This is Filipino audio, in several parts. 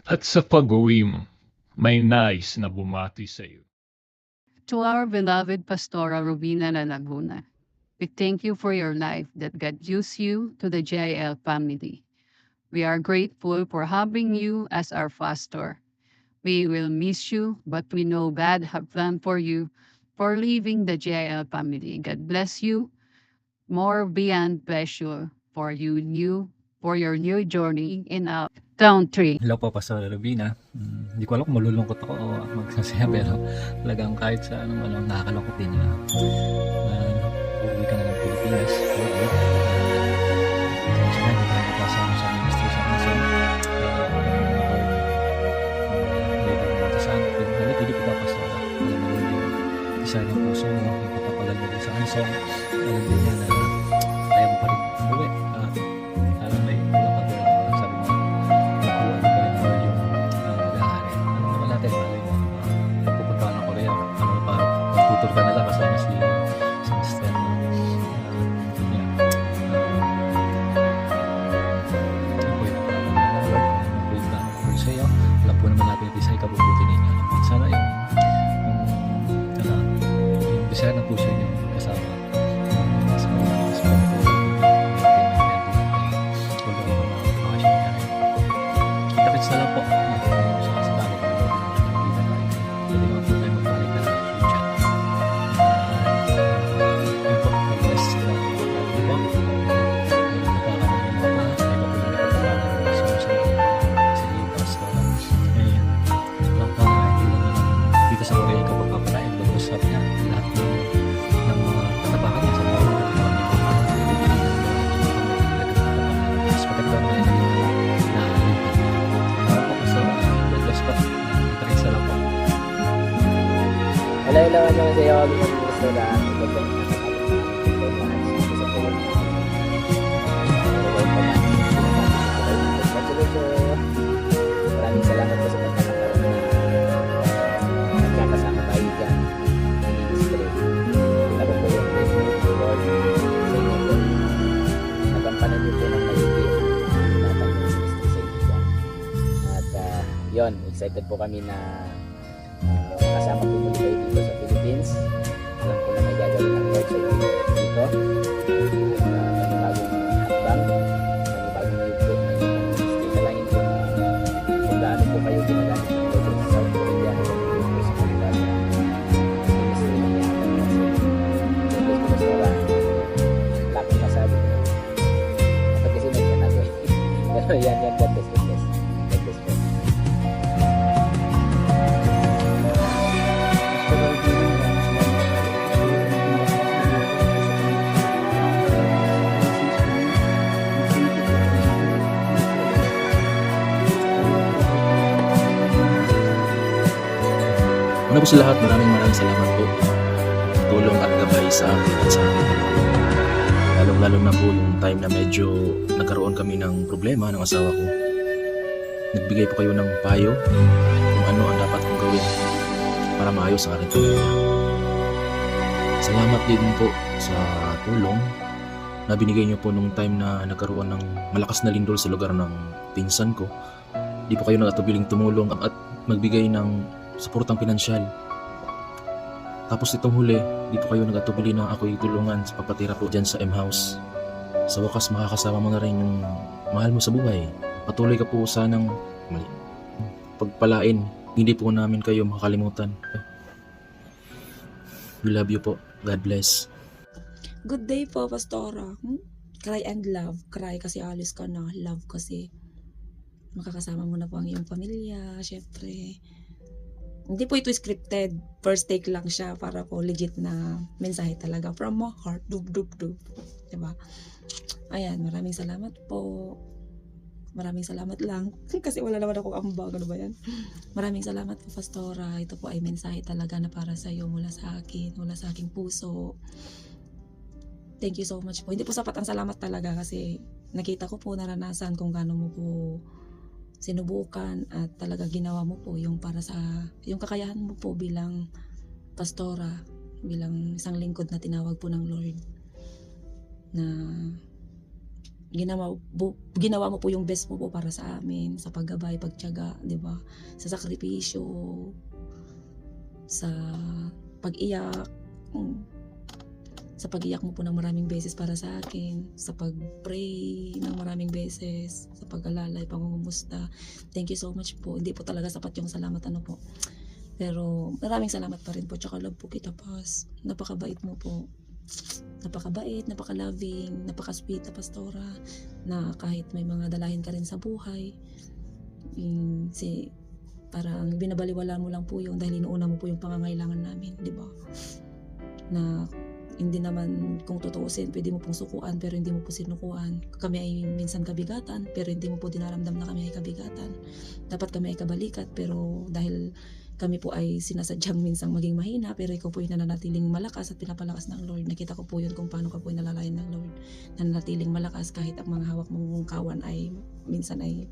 At sa pag-uwi mo, may nais na bumati sa iyo. To our beloved Pastora Rubina na Laguna, we thank you for your life that God used you to the JL family. We are grateful for having you as our pastor. We will miss you, but we know God have planned for you for leaving the JL family. God bless you more beyond pleasure for your new journey in our country. Hello po, Pastor Rubina. Hindi ko alam kung malulungkot ako o magsasaya pero talagang kahit sa anong nakakalungkot din na uuwi ka na ng Pilipinas. Uuwi. Kasi na, hindi ka nakasama sa ministry sa kaso. Hindi ko Pastor. Alam mo yung isa ng puso mo, yung pagpapalag mo sa kanso. Alam din niya na kaya mo pa rin umuwi. Alam may walang sabi mo. Pupunta ng Korea, magtutur ka na lang kasama si Mr. Sa'yo, alam po naman natin at isa ay kabubuti ninyo. Sana yung desire ng puso niyo kasama kita-kits na lang po sa bago pa pwede naman po tayo magbalik na lang future yun po mag-bless na di ba napakanan yung mga panas na iba po yung napapalaran sumusunod sa lipas na lang pa hindi naman dito sa Korea kapag kapalain bagos sabi niya lahat ng mga katabakan niya sa bawat mas maganda naman yung Hello, ano sa iyo kami ng gusto na ito po maraming salamat po sa pagkakataon na nagkakasama tayo dyan sa ministry. Kita po po yung Lord sa inyo po. Nagampanan niyo po ng maigi natin yung ministry sa inyo dyan. At yun, excited po kami na kasama po muli kayo dito sa Philippines. Alam ko na may gagawin ng Lord sa inyo dito. Panibagong hakbang, panibagong yugto na yung ministry. Talangin po kung gaano po kayo ginagamit ng Lord sa South Korea at po sa kanila sa ministry na niya. Thank you po sa oras. Lapit na sabi ko. Dapat kasi nagkanagay. Pero yan, God bless, God bless. God bless po. Una po sa lahat, maraming salamat po sa tulong at gabay sa akin at sa akin. Lalong-lalo na po yung time na medyo nagkaroon kami ng problema ng asawa ko. Nagbigay po kayo ng payo kung ano ang dapat kong gawin para maayos ang aking pamilya. Salamat din po sa tulong na binigay niyo po nung time na nagkaroon ng malakas na lindol sa lugar ng pinsan ko. Di po kayo nagatubiling tumulong at magbigay ng suportang pinansyal. Tapos itong huli, di po kayo nagatubili na ako'y tulungan sa papatira po dyan sa M-House. Sa wakas, makakasama mo na rin yung mahal mo sa buhay. Patuloy ka po sanang pagpalain. Hindi po namin kayo makakalimutan. We love you po. God bless. Good day po, Pastora. Cry and love. Cry kasi alis ka na. Love kasi makakasama mo na po ang iyong pamilya. Syempre, hindi po ito scripted. First take lang siya para po legit na mensahe talaga. From my heart. Dub, dub, dub. Diba? Ayan, maraming salamat po. Maraming salamat lang. Kasi wala naman akong ambag. Ano ba yan? Maraming salamat po, Pastora. Ito po ay mensahe talaga na para sa iyo mula sa akin. Mula sa aking puso. Thank you so much po. Hindi po sapat ang salamat talaga kasi nakita ko po, naranasan kung gaano mo po sinubukan at talaga ginawa mo po yung para sa yung kakayahan mo po bilang pastora, bilang isang lingkod na tinawag po ng Lord na ginawa mo po yung best mo po para sa amin, sa paggabay, pagtiyaga, di ba? Sa sakripisyo, sa pag-iyak, sa pag-iyak mo po ng maraming beses para sa akin, sa pag-pray ng maraming beses, sa pag-alalay, pangungumusta. Thank you so much po. Hindi po talaga sapat yung salamat po. Pero maraming salamat pa rin po. Tsaka love po kita, Pas. Napakabait mo po. Napakabait, napaka-loving, napaka-sweet na pastora, na kahit may mga dalahin ka rin sa buhay, parang binabaliwala mo lang po yung dahil inuuna mo po yung pangangailangan namin, di ba? Na hindi naman, kung tutuusin, pwede mo pong sukuan pero hindi mo po sinukuan. Kami ay minsan kabigatan pero hindi mo po dinaramdam na kami ay kabigatan. Dapat kami ay kabalikat pero dahil kami po ay sinasadyang minsang maging mahina, pero ikaw po ay nananatiling malakas at pinapalakas ng Lord. Nakita ko po yun kung paano ka po ay nalalayan ng Lord. Nananatiling malakas kahit ang mga hawak mong kawan ay minsan ay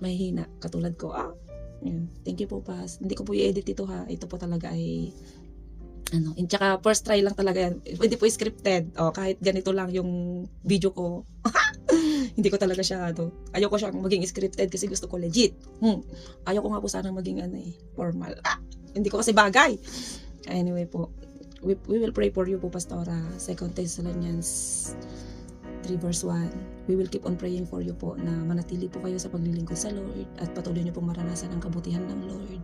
mahina. Katulad ko, yun. Thank you po, Pas. Hindi ko po i-edit ito ha. Ito po talaga ay tsaka first try lang talaga yan. Hindi po scripted. Kahit ganito lang yung video ko. Hindi ko talaga siya, ayoko siyang maging scripted kasi gusto ko legit. Ayoko nga po sanang maging formal. Hindi ko kasi bagay. Anyway po, we will pray for you po, Pastora. 2 Thessalonians 3 verse 1. We will keep on praying for you po na manatili po kayo sa paglilingkod sa Lord at patuloy niyo pong maranasan ang kabutihan ng Lord.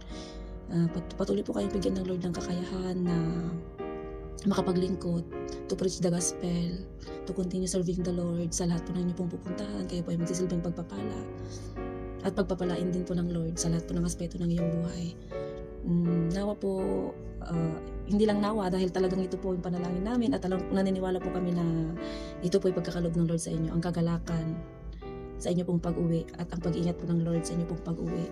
Patuloy po kayong bigyan ng Lord ng kakayahan na makapaglingkod, to preach the gospel, to continue serving the Lord sa lahat po ng inyo pong pupuntahan. Kayo po ay magsisilbing pagpapala at pagpapalain din po ng Lord sa lahat po ng aspeto ng iyong buhay. Nawa po, hindi lang nawa dahil talagang ito po yung panalangin namin at naniniwala po kami na ito po yung pagkakaloob ng Lord sa inyo, ang kagalakan sa inyo pong pag-uwi at ang pag-ingat po ng Lord sa inyo pong pag-uwi.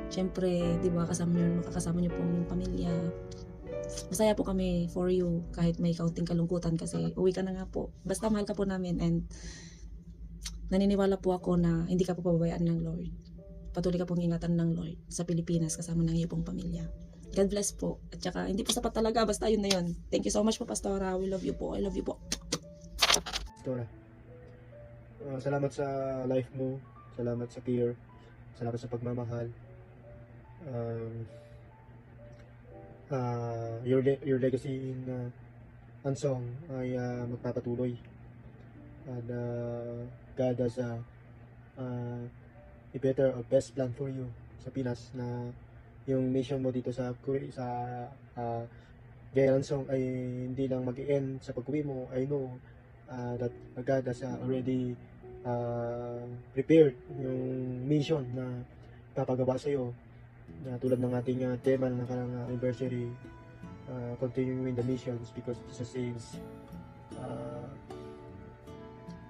Siyempre, di ba, makakasama niyo po yung pamilya. Masaya po kami for you kahit may kaunting kalungkutan kasi uwi ka na nga po. Basta mahal ka po namin and naniniwala po ako na hindi ka po pababayaan ng Lord. Patuloy ka pong ingatan ng Lord sa Pilipinas kasama ng iyong pong pamilya. God bless po. At saka hindi po sapat talaga, basta yun na yun. Thank you so much po, Pastora. We love you po. I love you po. Pastora, salamat sa life mo. Salamat sa care. Salamat sa pagmamahal. Your legacy in Ansong ay magpapatuloy and God has a better or best plan for you sa Pinas, na yung mission mo dito sa Jaya Ansong ay hindi lang mag-end sa pag-uwi mo. I know that God has already prepared yung mission na papagawa sa iyo. Tulad ng ating tema ng nakarang anniversary, continuing the missions because Jesus saves.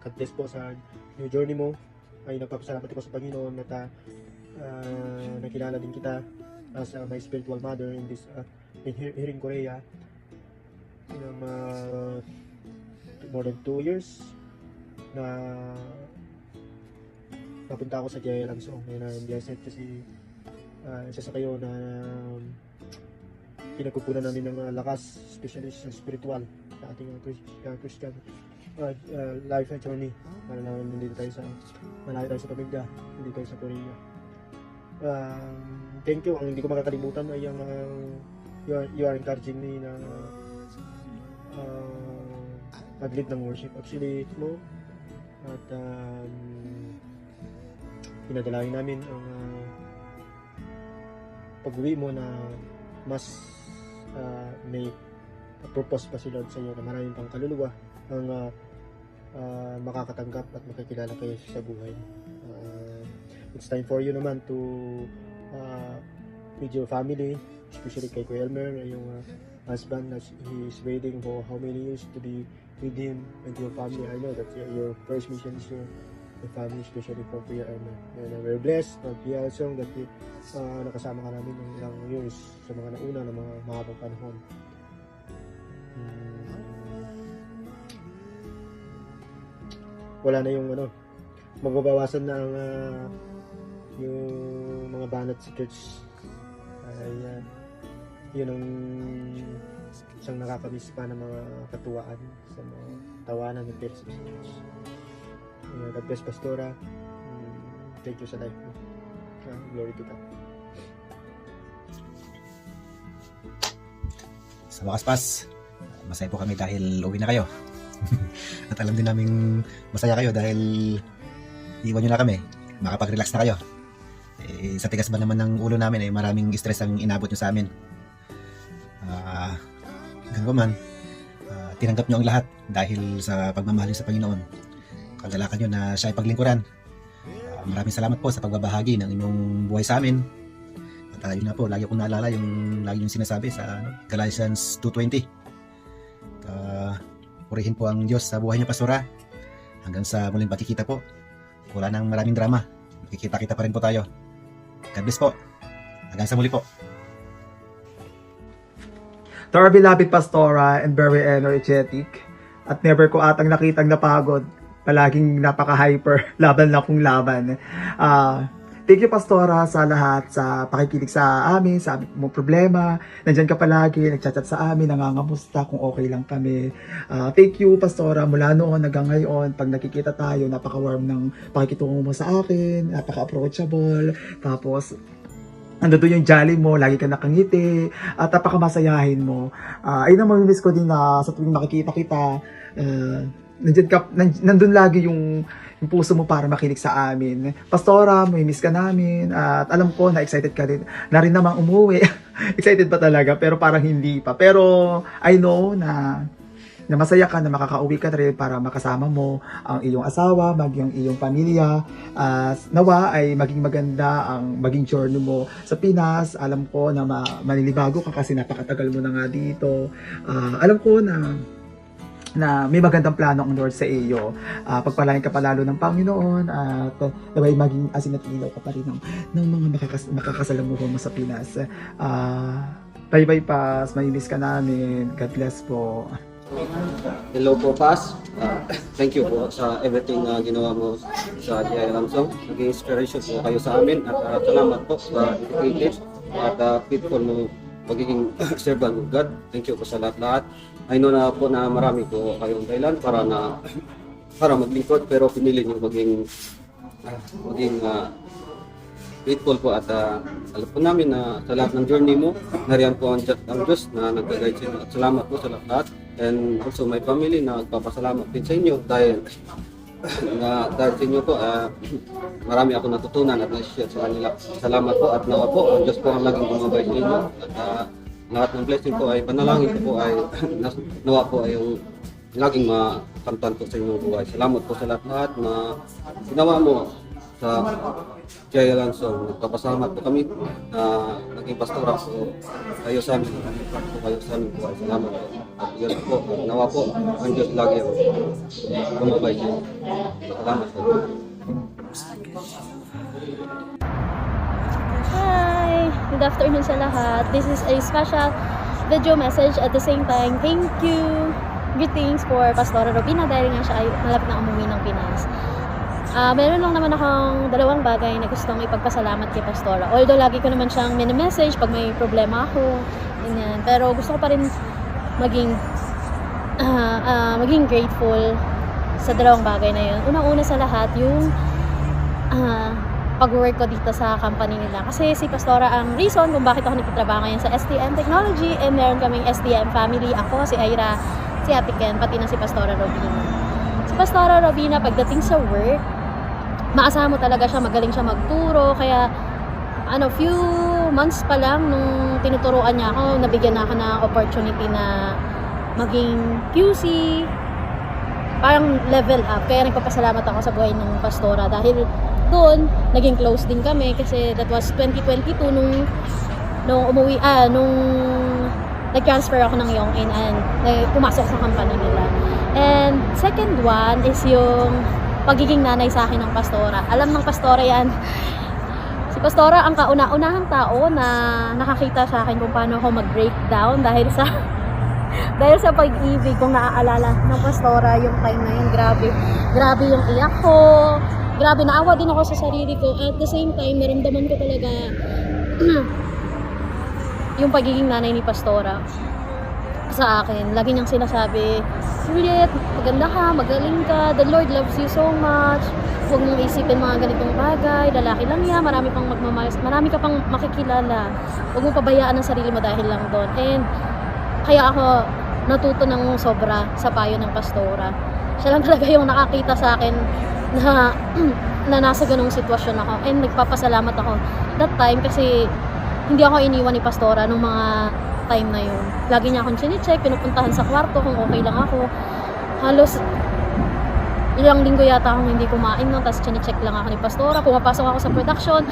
God bless po sa new journey mo. Ay nagpapasalamat ko sa Panginoon at nakilala din kita as my spiritual mother in this here in Korea. More than 2 years na napunta ako sa Jaya Ansong, and I'm blessed kasi isa sa kayo na pinagkukunan namin ng lakas, especially sa spiritual sa ating Christian life and journey. Para naman nandito tayo malayo tayo sa pamilya, hindi tayo sa Korea. Thank you. Ang hindi ko makakalimutan ay yung you are encouraging me na mag-lead ng worship actually mo, at pinadalangin namin ang pag-uwi mo na mas may purpose pa si Lord sa iyo, na maraming pang kaluluwa ang makakatanggap at makikilala kayo sa buhay. It's time for you naman to with your family, especially kay Kuya Elmer, yung husband, that he is waiting for how many years to be with him and your family. I know that your first mission is your family, especially for Kuya Elmer. And we're blessed of Jaya Ansong that nakasama ka namin ng ilang years sa mga nauna na mga mahabang panahon. Wala na yung magbabawasan na ang yung mga banat sa church. Yun ang isang nakakamiss pa ng mga katuwaan sa mga tawanan ng Persis. God bless Pastora. Thank you sa life mo. Glory to God. Sa wakas, Pas, masaya po kami dahil uwi na kayo. At alam din namin masaya kayo dahil iwan nyo na kami. Makapag-relax na kayo. Sa tigas ba naman ng ulo namin maraming stress ang inabot nyo sa amin. Ganun pa man, tinanggap nyo ang lahat dahil sa pagmamahal nyo sa Panginoon. Kagalakan nyo na siya ay paglingkuran. Maraming salamat po sa pagbabahagi ng inyong buhay sa amin. At yun nga po, lagi akong naalala yung lagi yung sinasabi sa Galatians 2:20. Purihin po ang Diyos sa buhay niyo, Pastora. Hanggang sa muling pagkikita po. Wala nang maraming drama. Makikita-kita pa rin po tayo. God bless po. Hanggang sa muli po. To our beloved Pastora and very energetic at never ko atang nakitang napagod, palaging napaka-hyper, laban lang kung laban. Thank you, Pastora, sa lahat, sa pakikinig sa amin, sa aming mong problema. Nandyan ka palagi, nagchat-chat sa amin, nangangamusta kung okay lang kami. Thank you, Pastora, mula noon hanggang ngayon, pag nakikita tayo, napaka-warm ng pakikitungo mo sa akin, napaka-approachable, tapos ando doon yung jolly mo, lagi ka nakangiti, at napakamasayahin mo. Ayun ang mamimiss ko din na sa tuwing makikita kita, nandun lagi yung puso mo para makinig sa amin. Pastora, mamimiss ka namin, at alam ko na excited ka rin, na rin namang umuwi. Excited pa talaga, pero parang hindi pa. Pero I know na masaya ka na makakauwi ka rin para makasama mo ang iyong asawa, maging iyong pamilya. Nawa ay maging maganda ang maging journey mo sa Pinas. Alam ko na manilibago ka kasi napakatagal mo na nga dito. Alam ko na may magandang plano ang Lord sa iyo. Pagpalain ka palalo ng Panginoon at naway maging asin at ilaw ka pa rin ng mga makakasalamuha mo sa Pinas. Bye-bye, Pas. Mamimiss ka namin. God bless po. Hello po, Pas. Thank you po sa everything na ginawa mo sa J.I. Lansong. Naging inspiration po kayo sa amin at salamat po sa dedicated at faithful mo pagiging servant of God. Thank you po sa lahat-lahat. I know na po na marami po kayong dahilan para maglingkod, pero pinili niyo maging faithful po at alam po namin na sa lahat ng journey mo, nariyan po ang Diyos na nag-guide sa inyo. At salamat po sa lahat. And also my family na nagpapasalamat din sa inyo dahil sa inyo po, marami ako natutunan at na-share sa kanila. Salamat po at nawa po, ang Diyos po ang laging gumabay sa inyo. At lahat ng blessing po ay panalangin po ay nawa po ay yung laging makamtan po sa inyong buhay. Salamat po sa lahat na ginawa mo sa J.I. Lansong. Nagpapasalamat po kami na naging pastora po kayo sa amin. Kayo sa amin po ay salamat po. At yun po, nawa po, ang Diyos lagi ang gumabay sa inyo. Salamat po. Hi! Good afternoon sa lahat. This is a special video message at the same time, thank you! Greetings for Pastora Robina dahil nga siya ay malapit na umuwi ng Pinas. Meron lang naman akong dalawang bagay na gustong ipagpasalamat kay Pastora. Although lagi ko naman siyang mini-message pag may problema ako, ganyan. Pero gusto ko pa rin maging grateful sa dalawang bagay na yun. Una-una sa lahat, yung pag-work ko dito sa company nila. Kasi si Pastora ang reason kung bakit ako nagtatrabaho ngayon sa STM Technology, and meron kaming STM family. Ako, si Ira, si Ate Ken, pati na si Pastora Robina. Si Pastora Robina, pagdating sa work, maasahan mo talaga siya, magaling siya magturo. Kaya, few months pa lang nung tinuturuan niya ako, nabigyan na ako ng opportunity na maging QC, parang level up. Kaya nagpapasalamat ako sa buhay ng Pastora dahil doon, naging close din kami kasi that was 2022 nung umuwi, nung nag-transfer ako ng Yongin and pumasok sa company nila. And second one is yung pagiging nanay sa akin ng Pastora. Alam ng Pastora yan. Si Pastora ang kauna-unahang tao na nakakita sa akin kung paano ako mag-breakdown dahil sa pag-ibig. Kung naaalala ng Pastora yung time na yun, grabe yung iyak ko. Grabe, naawa din ako sa sarili ko. At the same time, naramdaman ko talaga yung pagiging nanay ni Pastora. sa akin. Lagi niyang sinasabi, Juliet, maganda ka, magaling ka, the Lord loves you so much. Huwag mong isipin mga ganitong bagay, lalaki lang yan, marami pang magmamahal, marami ka pang makikilala. Huwag mong pabayaan ang sarili mo dahil lang doon. And kaya ako natuto ng sobra sa payo ng pastora. Siya lang talaga yung nakakita sa akin na na nasa ganung sitwasyon ako. And nagpapasalamat ako that time kasi hindi ako iniwan ni pastora nung mga time na yun. Lagi niya akong chine-check, pinupuntahan sa kwarto kung okay lang ako. Halos ilang linggo yata akong hindi kumain nun, tapos chine-check lang ako ni pastora. Pumapasok ako sa production,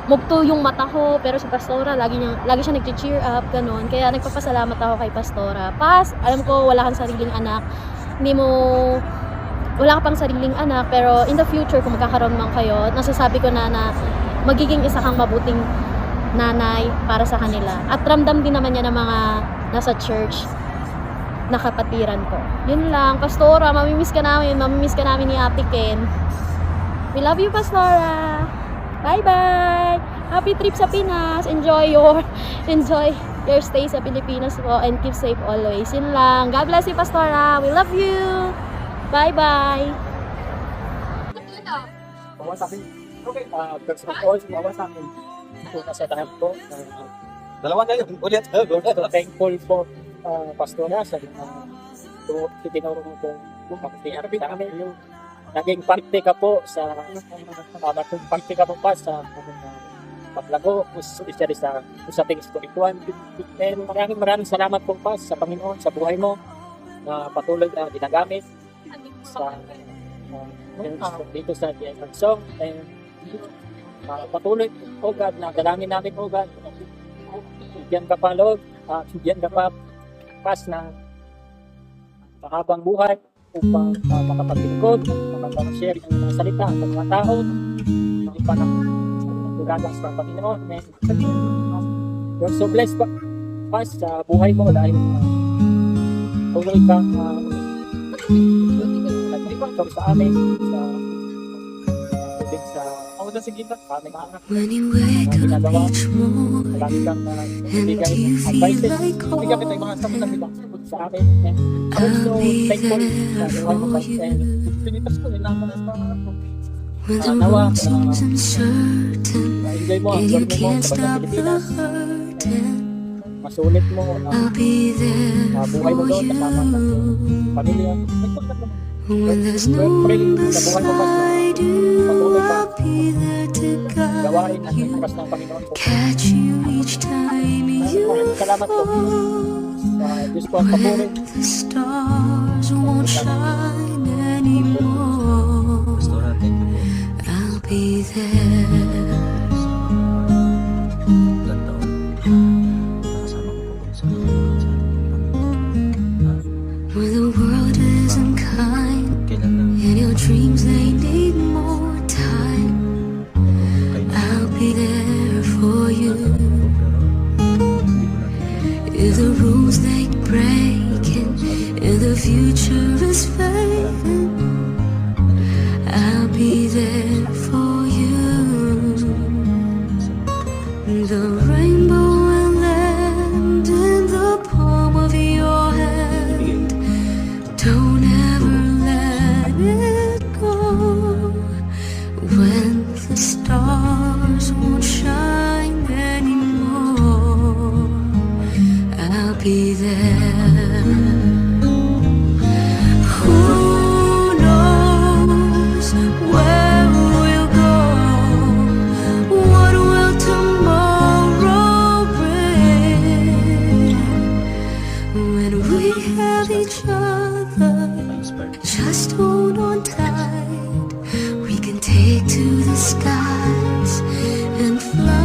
mugto yung mata ko, pero si pastora lagi siya nag-cheer up, ganun. Kaya nagpapasalamat ako kay pastora. Alam ko wala kang sariling anak, wala ka pang sariling anak, pero in the future kung magkakaroon man kayo, nasasabi ko na magiging isa kang mabuting nanay para sa kanila. At ramdam din naman niya ng mga nasa church na kapatiran ko. Yun lang, pastora, mamimiss ka namin ni Ate Ken. We love you, pastora. Bye-bye. Happy trip sa Pinas. Enjoy your stay sa Pilipinas po and keep safe always. Yun lang. God bless you, pastora. We love you. Bye-bye. Bawasakin. Okay, bawasakin. Sa tahan po. Dalawa na yun. Ulit. Thankful po, pastora, sa tinuro mo po. Naging parte ka po sa parte ka po pa sa paglago, especially sa usaping spiritual. And maraming salamat po pa sa Panginoon sa buhay mo na patuloy na ginagamit sa dito sa Diyan Song. And patuloy, O God, na dalangin namin, O God, bigyan ka pa, Lord, bigyan ka pa pas na mahabang buhay upang makapaglingkod, makapag-share ng mga salita ng mga tao, ng ipanagagagas ng Panginoon. And you're so blessed pas sa buhay mo dahil tuloy kang nagbibang sa amin, sa kita, kami When you wake up each morning and you feel like home, sa akin. I'll be there for you. When the road seems uncertain and you can't stop the hurting, masulit mo I'll be there buhay mo for doon kasama ng pamilya. you. When there's no one beside you, I'll be there to gawain guide at you, ibukas ng Panginoon po. catch you each time you Salamat po fall. sa Diyos po ang papuri. When the stars won't shine anymore, Pastora, thank you po. I'll be there. Ilang taon. Nakasama ko po sa When the world isn't kind kailan lang and your dreams they need more time, kayo na I'll be there for you. pero hindi ko natin If the rules they breaking and the future is fading, I'll be there for you. The rainbow will land in the palm of your hand. Don't ever let it go. When the stars won't shine anymore, I'll be there. Who knows where we'll go? What will tomorrow bring? When we have each other, ma-inspired. just hold on tight. We can take to the skies and fly.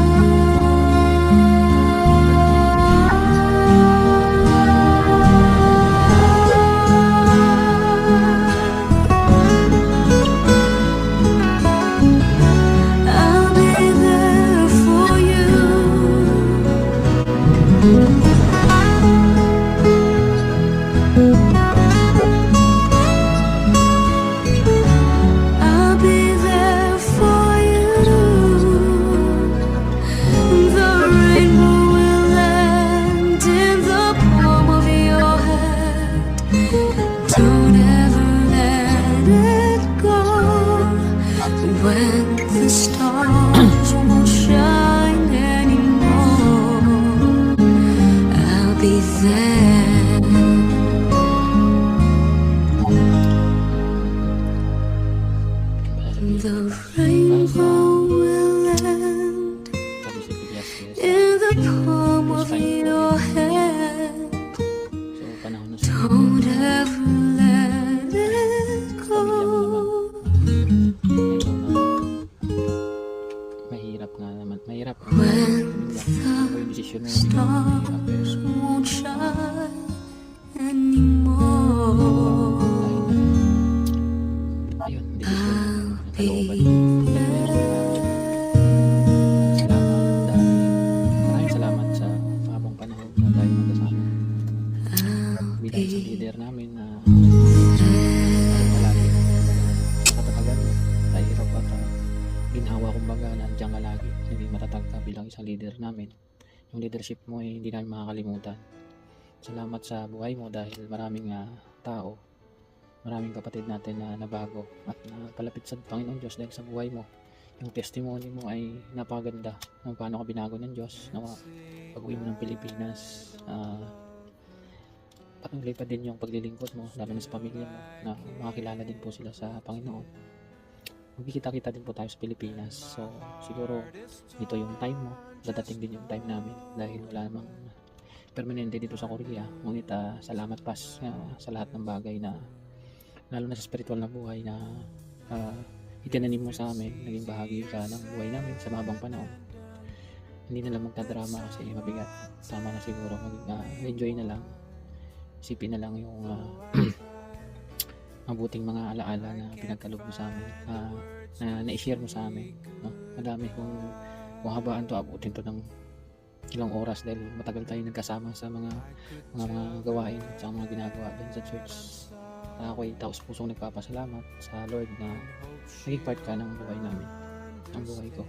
mahirap. when Ano ba yung desisyon mo? the stars won't shine anymore. Ayun, desisyon mo. I'll be Maraming salamat sa mahabang panahon na tayo magkasama. Bilang sa leader namin na palagi nakatatagan mo tayo hirap at ginhawa kumbaga na andyan ka lagi, hindi matatag ka bilang isang leader namin. Yung leadership mo ay hindi namin makakalimutan. Salamat sa buhay mo dahil maraming tao, maraming kapatid natin na nabago at napalapit sa Panginoon Diyos dahil sa buhay mo. Yung testimony mo ay napakaganda kung paano ka binago ng Diyos na pag-uwi mo ng Pilipinas. Patuloy pa din yung paglilingkod mo lalo na sa pamilya mo na makakilala din po sila sa Panginoon. Magkikita-kita din po tayo sa Pilipinas, so siguro dito yung time mo, dadating din yung time namin dahil wala namang permanente dito sa Korea. Ngunit salamat pas sa lahat ng bagay na lalo na sa spiritual na buhay na itinanim mo sa amin, naging bahagi ka ng buhay namin sa mahabang panahon. Hindi na lang magtadrama kasi mabigat. Tama na siguro, enjoy na lang. Isipin na lang yung mabuting mga alaala na pinagkaloob mo sa amin, na na-share mo sa amin. No? Madami kung habaan to, abutin to ng ilang oras dahil matagal tayo nagkasama sa mga gawain at sa mga ginagawa din sa church. Ako'y taos pusong nagpapasalamat sa Lord na naging part ka ng buhay namin, ng buhay ko.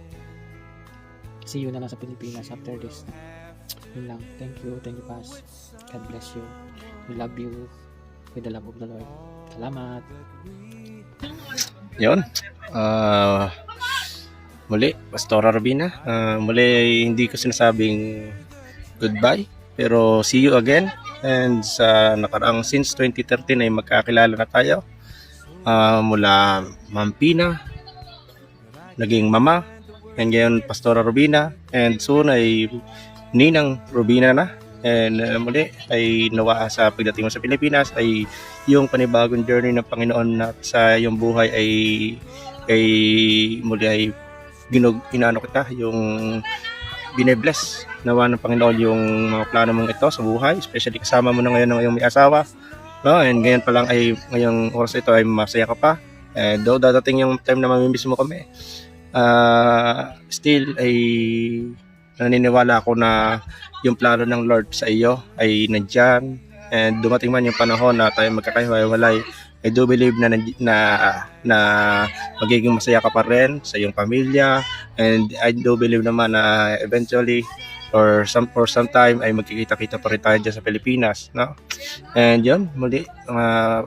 See you na lang sa Pilipinas after this. Yun lang. Thank you Pas. God bless you. We love you with the love of the Lord. Salamat. Yun. Muli, Pastora Robina. Muli, hindi ko sinasabing goodbye, pero see you again. And sa nakaraang since 2013 ay magkakilala na tayo. Mula Ma'am Pina, naging mama, and ngayon Pastora Robina, and soon ay Ninang Robina na. And muli ay nawa sa pagdating mo sa Pilipinas ay yung panibagong journey ng Panginoon na sa iyong buhay ay muli ay inaano kita, yung bine-bless nawa ng Panginoon yung mga plano mong ito sa buhay, especially kasama mo na ngayon ng iyong may asawa, no? And ngayon pa lang ay ngayong oras ito ay masaya ka pa, and though dadating yung time na mamimiss mo kami, still ay naniniwala ako na yung plano ng Lord sa iyo ay nandyan, and dumating man yung panahon na tayo magkakahiwalay, I do believe na magiging masaya ka pa rin sa iyong pamilya, and I do believe naman na eventually or for some time ay magkikita-kita pa rin tayo dyan sa Pilipinas, no? And yun, muli,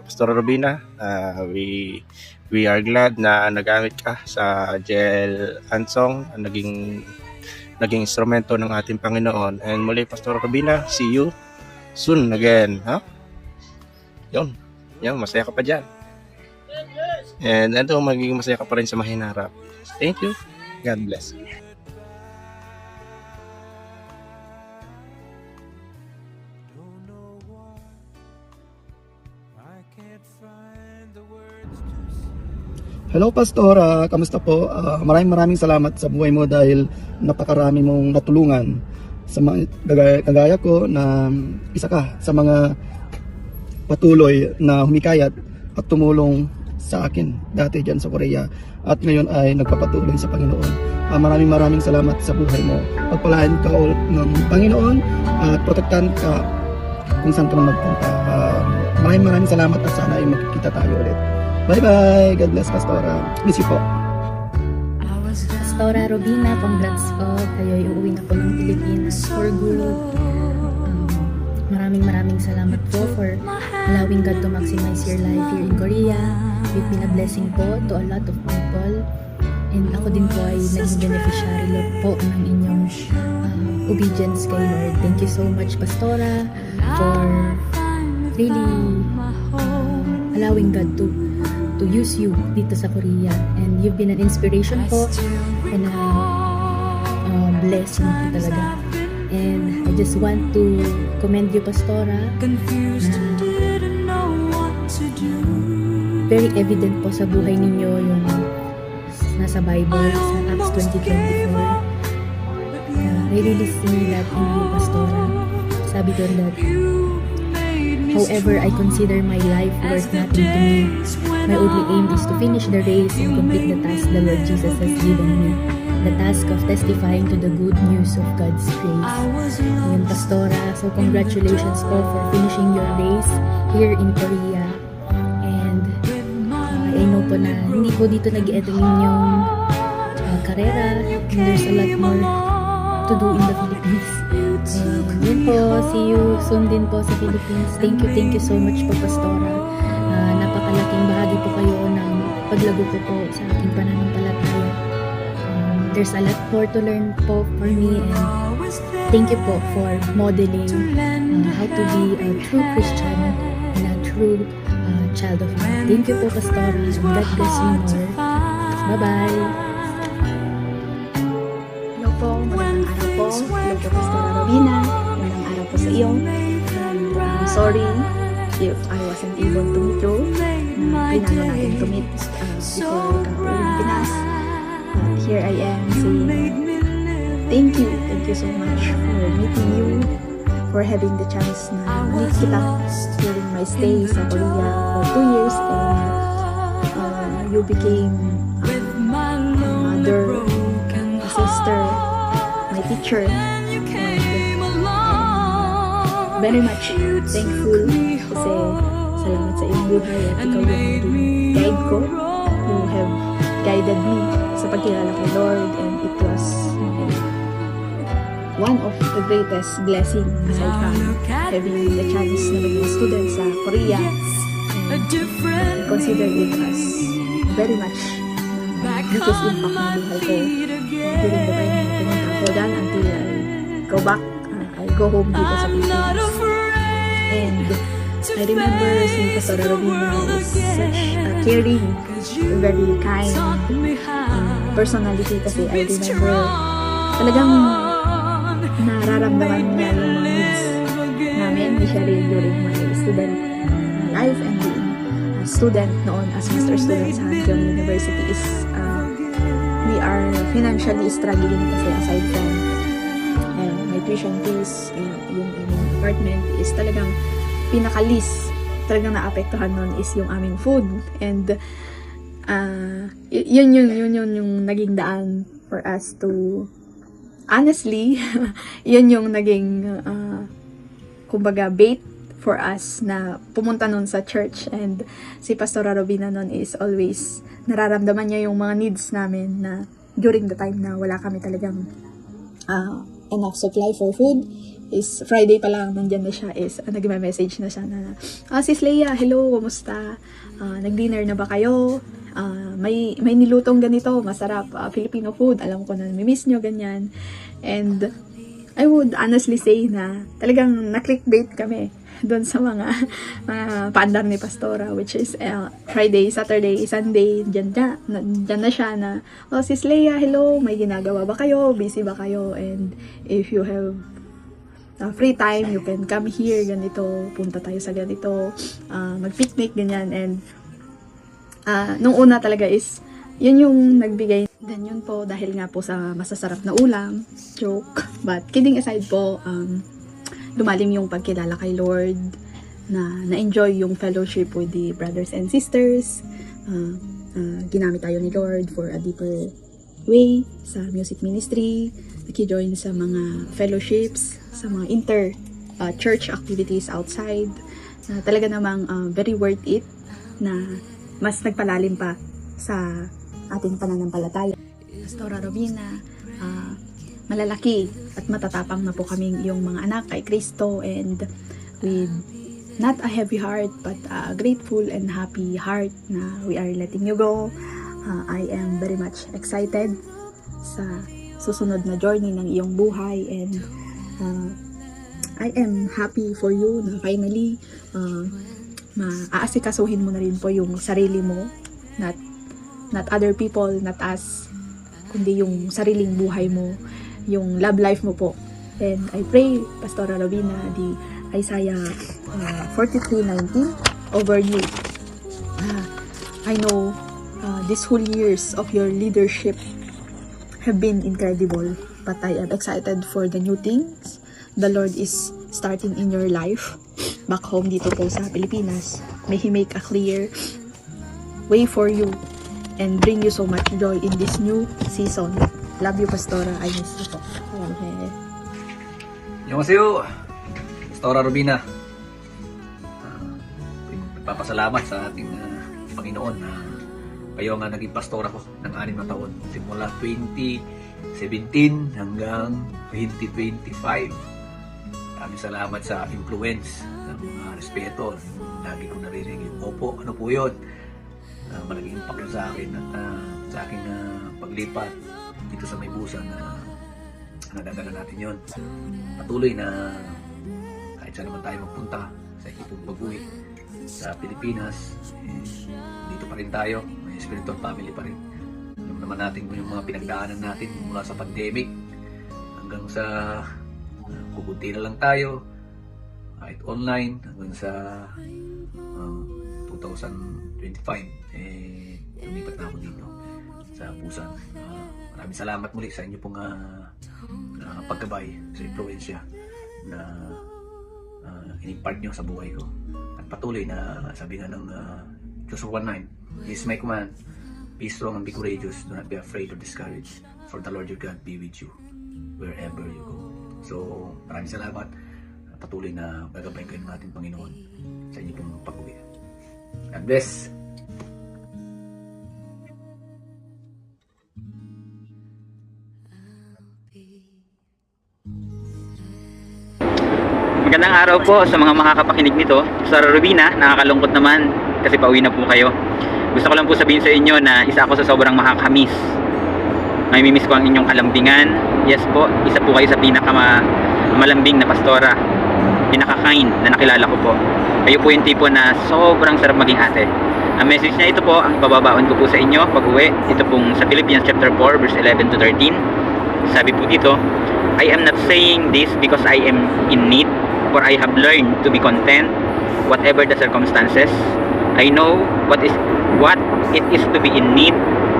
Pastor Robina, we are glad na nagamit ka sa JL Ansong, naging instrumento ng ating Panginoon. And muli, Pastor Robina, see you soon again, ha? Yun, masaya ka pa dyan. And ito, magiging masaya ka pa rin sa mahinarap. Thank you. God bless. Hello Pastora, kamusta po? Maraming salamat sa buhay mo dahil napakarami mong natulungan sa mga kagaya ko na isa ka sa mga patuloy na humikayat at tumulong sa akin dati dyan sa Korea at ngayon ay nagpapatuloy sa Panginoon. Maraming salamat sa buhay mo. Pagpalain ka ulit ng Panginoon at protektahan ka kung saan ka man magpunta. Maraming salamat at sana ay magkikita tayo ulit. Bye-bye! God bless, Pastora. Miss you po. Pastora Robina, congrats po. Kayo'y uuwi na po ng Pilipinas for good. Maraming salamat po for allowing God to maximize your life here in Korea. You've been a blessing po to a lot of people. And ako din po ay naging beneficiary po ng inyong obedience kay Lord. Thank you so much, Pastora, for really allowing God to use you dito sa Korea, and you've been an inspiration po and a blessing po talaga. And I just want to commend you, Pastora, very evident po sa buhay ninyo yung nasa Bible sa Acts 20:24. I really see that in you, Pastora. Sabi doon that, however I consider my life worth nothing to me, my only aim is to finish the race and complete the task the Lord Jesus has given me. The task of testifying to the good news of God's grace. Ngayon, Pastora, so congratulations po for finishing your race here in Korea. And I know po na hindi po dito nag-end ang inyong karera. And there's a lot more to do in the Philippines. And yun po, see you soon din po sa Philippines. Thank you so much po, Pastora. Napakalaking bahagi po kayo ng paglago ko po sa aking pananampalataya. There's a lot more to learn po for me, and thank you po for modeling how to be a true Christian and a true child of God. Thank you po, Pastora. God bless you more. Bye-bye. Hello po, magandang araw po. Hello po, Pastora Robina. Magandang araw po sa iyo. And I'm sorry if I wasn't able to meet you. Pinano natin to meet before ka-uwi Pinas. But here I am saying thank you so much for meeting you, for having the chance na meet kita during my stay sa Korea for 2 years, and you became a mother, a sister, my teacher, and very much thankful kasi salamat sa iyong buhay at ikaw yung naging guide ko. You have guided me sa pagkilala kay Lord, and it was one of the greatest blessing aside from having the chance na maging student sa Korea. And I consider it as very much biggest impact na buhay ko during the time na pumunta ako dyan until I go back, I go home dito sa Pilipinas. And I remember si Pastor Robina is such a caring, very kind personality kasi I remember talagang nararamdaman niya yung mga needs namin, especially during my student life and being a student noon as master student sa Hankyong University is we are financially struggling kasi aside from my tuition fees, yung aming apartment is talagang pinaka-least talagang naapektuhan nun is yung aming food, and yun yung naging daan for us to honestly yun yung naging kumbaga bait for us na pumunta nun sa church. And si Pastora Robina nun is always nararamdaman niya yung mga needs namin na during the time na wala kami talagang enough supply for food. Is Friday pa lang nandyan na siya, is nagme-message na siya na Sis Leia, hello, kumusta? Nag-dinner na ba kayo? May nilutong ganito, masarap, Filipino food, alam ko na namimiss nyo, ganyan. And I would honestly say na talagang na-clickbait kami doon sa mga paandar ni Pastora, which is Friday, Saturday, Sunday, dyan na siya na, Sis Leia, hello, may ginagawa ba kayo? Busy ba kayo? And if you have free time, you can come here, ganito, punta tayo sa ganito, mag-picnic, ganyan. And nung una talaga is yun yung nagbigay. Then yun po, dahil nga po sa masasarap na ulam, joke, but kidding aside po, lumalim yung pagkilala kay Lord, na-enjoy yung fellowship with the brothers and sisters, ginamit tayo ni Lord for a deeper way sa music ministry, naki-join sa mga fellowships, sa mga inter-church activities outside, na talaga namang very worth it, na mas nagpalalim pa sa ating pananampalataya. Pastora Robina, malalaki at matatapang na po kaming iyong mga anak kay Kristo, and with not a heavy heart but a grateful and happy heart na we are letting you go. I am very much excited sa susunod na journey ng iyong buhay, and I am happy for you na finally maaasikasuhin mo na rin po yung sarili mo, not other people, not us, kundi yung sariling buhay mo, yung love life mo po. And I pray, Pastora Robina, the Isaiah 43:19 over you. I know these whole years of your leadership have been incredible, but I am excited for the new things the Lord is starting in your life back home dito po sa Pilipinas. May He make a clear way for you and bring you so much joy in this new season. Love you, Pastora. I miss you po. Annyeonghaseyo, Pastora Robina. Nagpapasalamat sa ating Panginoon na kayo nga naging pastora ko ng 6 na taon. Simula 2017 hanggang 2025. Maraming salamat sa influence ng mga respeto. Lagi ko naririnig yung opo, ano po yun? Malaking impact yun sa akin at sa aking paglipat dito sa Maybusa na nadadala natin yun. Patuloy na kahit saan naman tayo magpunta sa ikipong pag-uwi sa Pilipinas, dito pa rin tayo, may spiritual family pa rin. Alam naman natin kung yung mga pinagdaanan natin mula sa pandemic hanggang sa kukunti na lang tayo kahit online hanggang sa 2025 lumipat na ako dito sa Busan. Maraming salamat muli sa inyo pong paggabay sa impluensya na in-impart nyo sa buhay ko. At patuloy na sabi nga ng Joshua 1:9, "This is my command, be strong and be courageous, do not be afraid or discouraged, for the Lord your God be with you wherever you go." So, maraming salamat. Patuloy na gagabayin kayo ng ating Panginoon sa inyo pong pag-uwi. God bless! Magandang araw po sa mga makakapakinig nito. Pastora Robina, nakakalungkot naman kasi pauwi na po kayo. Gusto ko lang po sabihin sa inyo na isa ako sa sobrang makakamiss. Mamimiss ko ang inyong kalambingan. Yes po, isa po kayo sa pinakamalambing na pastora. Pinaka-kind na nakilala ko po. Kayo po yung tipo na sobrang sarap maging ate. Ang message na ito po, ang ipababaon ko po sa inyo pag uwi. Ito pong sa Philippians chapter 4 verse 11 to 13. Sabi po dito, "I am not saying this because I am in need, for I have learned to be content whatever the circumstances. I know what it is to be in need,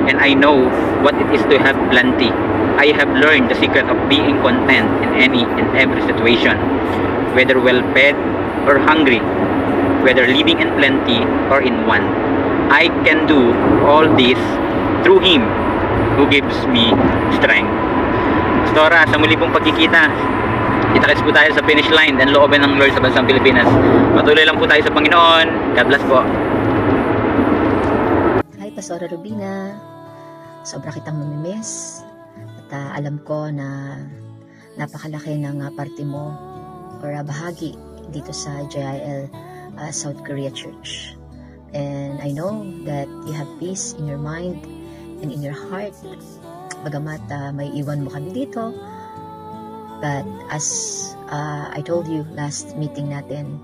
and I know what it is to have plenty. I have learned the secret of being content in any and every situation, whether well fed or hungry, whether living in plenty or in want. I can do all this through Him who gives me strength." Pastora, sa muli pong pagkikita, kita-kits po tayo sa finish line and loobin ng Lord sa bansang Pilipinas. Patuloy lang po tayo sa Panginoon. God bless po. Hi, Pastora Robina. Sobra kitang mamimiss. At alam ko na napakalaki ng parte mo or bahagi dito sa JIL South Korea Church. And I know that you have peace in your mind and in your heart. Bagamat may iwan mo kami dito. But as I told you last meeting natin,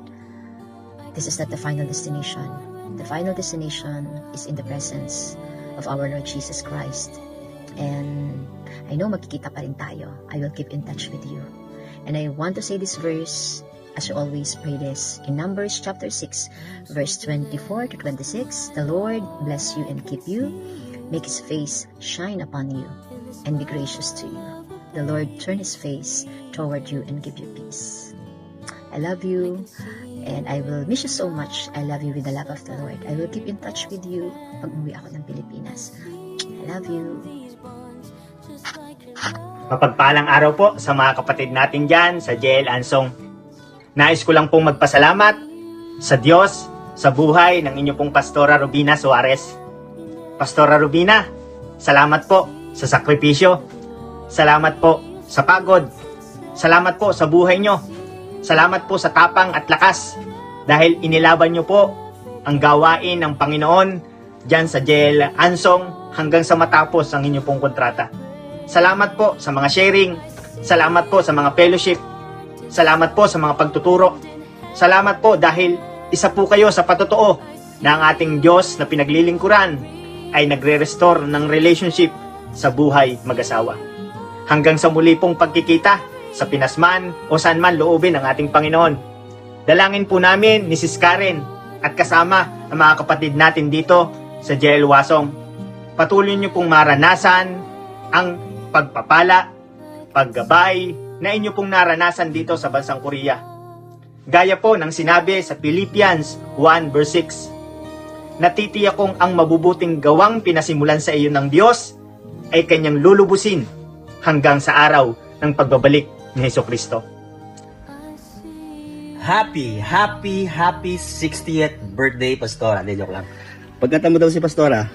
this is not the final destination. The final destination is in the presence of our Lord Jesus Christ. And I know magkikita pa rin tayo. I will keep in touch with you. And I want to say this verse, as you always pray this, in Numbers chapter 6, verse 24 to 26, "The Lord bless you and keep you, make His face shine upon you, and be gracious to you. The Lord turn His face toward you and give you peace." I love you, and I will miss you so much. I love you with the love of the Lord. I will keep in touch with you pag umuwi ako ng Pilipinas. I love you. Mapagpalang araw po sa mga kapatid natin dyan sa JL Ansong. Nais ko lang pong magpasalamat sa Diyos sa buhay ng inyo pong Pastora Robina Suarez. Pastora Robina, salamat po sa sakripisyo. Salamat po sa pagod. Salamat po sa buhay nyo. Salamat po sa tapang at lakas dahil inilaban nyo po ang gawain ng Panginoon dyan sa JL Ansong hanggang sa matapos ang inyo pong kontrata. Salamat po sa mga sharing. Salamat po sa mga fellowship. Salamat po sa mga pagtuturo. Salamat po dahil isa po kayo sa patotoo na ang ating Diyos na pinaglilingkuran ay nagre-restore ng relationship sa buhay mag-asawa. Hanggang sa muli pong pagkikita sa Pinas man o saan man loobin ng ating Panginoon. Dalangin po namin ni Sis Karen at kasama ang mga kapatid natin dito sa JL Wasong. Patuloy niyo pong maranasan ang pagpapala, paggabay na inyo pong naranasan dito sa bansang Korea. Gaya po ng sinabi sa Philippians 1 verse 6, natitiyak kong ang mabubuting gawang pinasimulan sa iyo ng Diyos ay kanyang lulubusin hanggang sa araw ng pagbabalik ni Hesukristo. Happy 60th birthday, Pastora. Hindi, joke lang. Pagkanta mo daw si Pastora.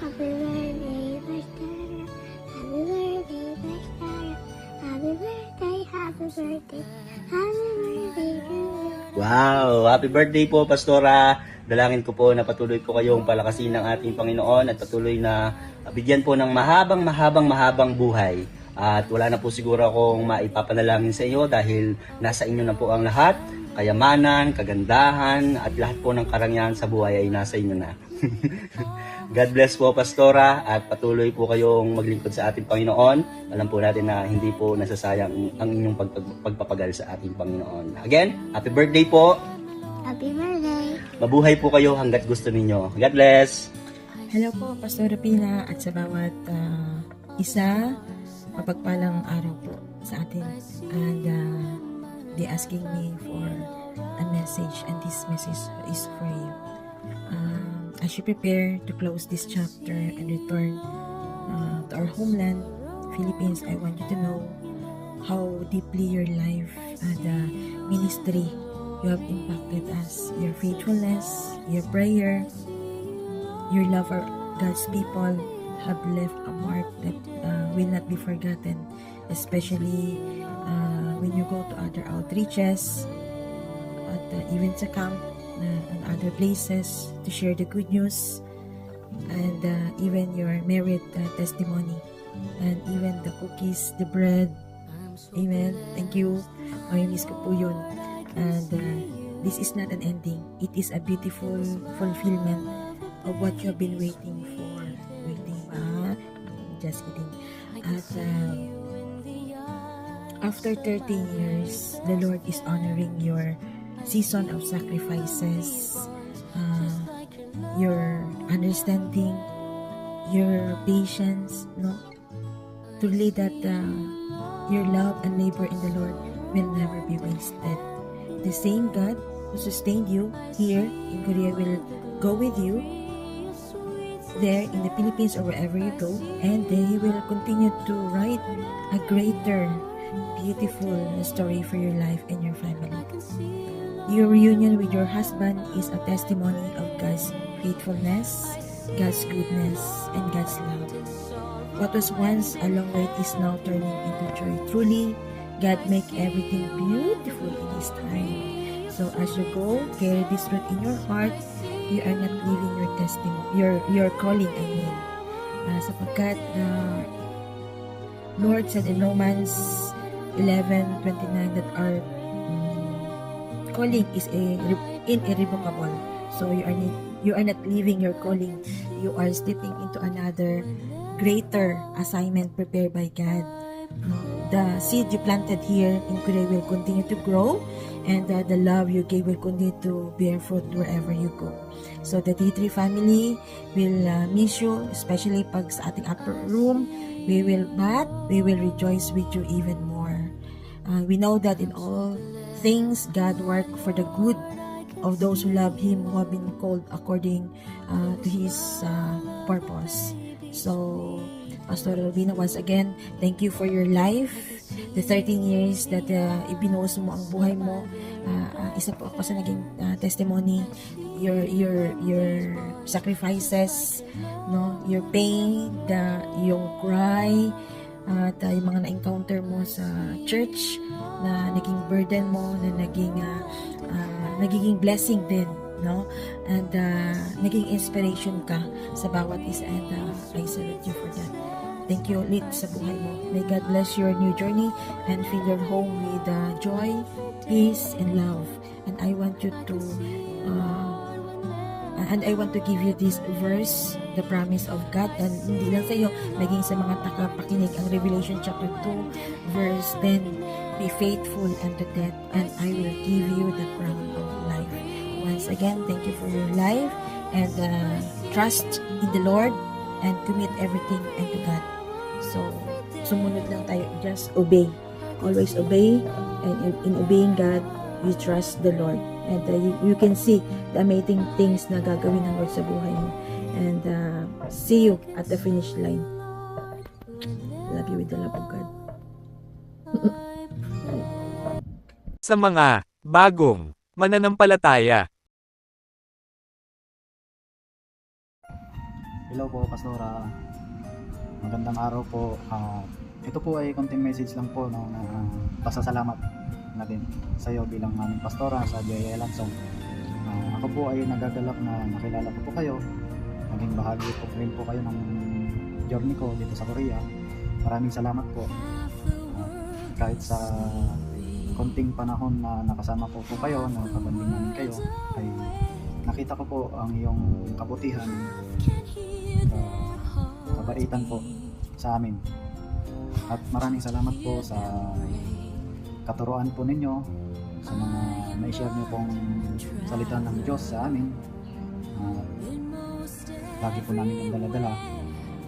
Wow! Happy birthday po, Pastora. Dalangin ko po na patuloy ko kayong palakasin ng ating Panginoon at patuloy na bigyan po ng mahabang buhay. At wala na po siguro akong maipapanalangin sa inyo dahil nasa inyo na po ang lahat. Kayamanan, kagandahan, at lahat po ng karangyaan sa buhay ay nasa inyo na. God bless po, Pastora, at patuloy po kayong maglingkod sa ating Panginoon. Alam po natin na hindi po nasasayang ang inyong pagpapagal sa ating Panginoon. Again, happy birthday po. Happy birthday. Mabuhay po kayo hanggat gusto ninyo. God bless. Hello po, Pastora Pina, at sa bawat isa, mapagpalang araw po sa atin. And they asking me for a message, and this message is for you. As you prepare to close this chapter and return to our homeland, Philippines, I want you to know how deeply your life and ministry you have impacted us. Your faithfulness, your prayer, your love for God's people have left a mark that will not be forgotten, especially when you go to other outreaches at even sa camp and other places to share the good news, and even your merit testimony, and even the cookies, the bread. Amen. Thank you. Mamimiss ko po yun. And this is not an ending. It is a beautiful fulfillment of what you have been waiting for. Waiting ba? Just kidding. At after 13 years, the Lord is honoring your season of sacrifices, your understanding, your patience, no? Truly that your love and labor in the Lord will never be wasted. The same God who sustained you here in Korea will go with you there in the Philippines or wherever you go, and He will continue to write a greater, beautiful story for your life and your family. Your reunion with your husband is a testimony of God's faithfulness, God's goodness, and God's love. What was once a long wait is now turning into joy. Truly, God make everything beautiful in His time. So as you go, carry this truth in your heart. You are not leaving your testimony, your calling, I mean. Sapagkat Lord said in Romans 11:29 that our calling is irrevocable. So you are not leaving your calling. You are stepping into another greater assignment prepared by God. The seed you planted here in Korea will continue to grow, and the love you gave will continue to bear fruit wherever you go. So the D3 family will miss you, especially pag sa ating upper room. We will rejoice with you even more. We know that in all things God work for the good of those who love Him, who have been called according to His purpose. So, Pastor Robina, once again, thank you for your life. The 13 years that ibinuos mo ang buhay mo, isa po ako sa naging testimony. Your sacrifices, no, your pain, yung cry, at yung mga na-encounter mo sa church na naging burden mo, na nagiging blessing din, no? And naging inspiration ka sa bawat isa, and I salute you for that. Thank you ulit sa buhay mo. May God bless your new journey and fill your home with joy, peace, and love. And I want you to give you this verse, the promise of God, and hindi lang sa iyo, maging sa mga tagapakinig, ang Revelation chapter 2 verse 10, be faithful unto death, and I will give you the crown of life. Once again, thank you for your life, and trust in the Lord and commit everything unto God. So, sumunod lang tayo. Just obey. Always obey. And in obeying God, you trust the Lord. And you can see the amazing things na gagawin ng Lord sa buhay mo. And see you at the finish line. Love you with the love of God. Sa mga bagong mananampalataya. Hello po, Pastora. Magandang araw po. Ito po ay konting message lang po na pasasalamat na din sa iyo bilang aming pastora sa JL Ansong. Ako po ay nagagalak na nakilala ko po kayo. Naging bahagi po rin po kayo ng journey ko dito sa Korea. Maraming salamat po. Kahit sa konting panahon na nakasama po kayo, nakabanding namin kayo, ay nakita ko po ang iyong kabutihan, kabaitan po sa amin. At maraming salamat po sa katuruan po ninyo, sa mga na-share nyo pong salita ng Diyos sa amin. Lagi po namin ang dala-dala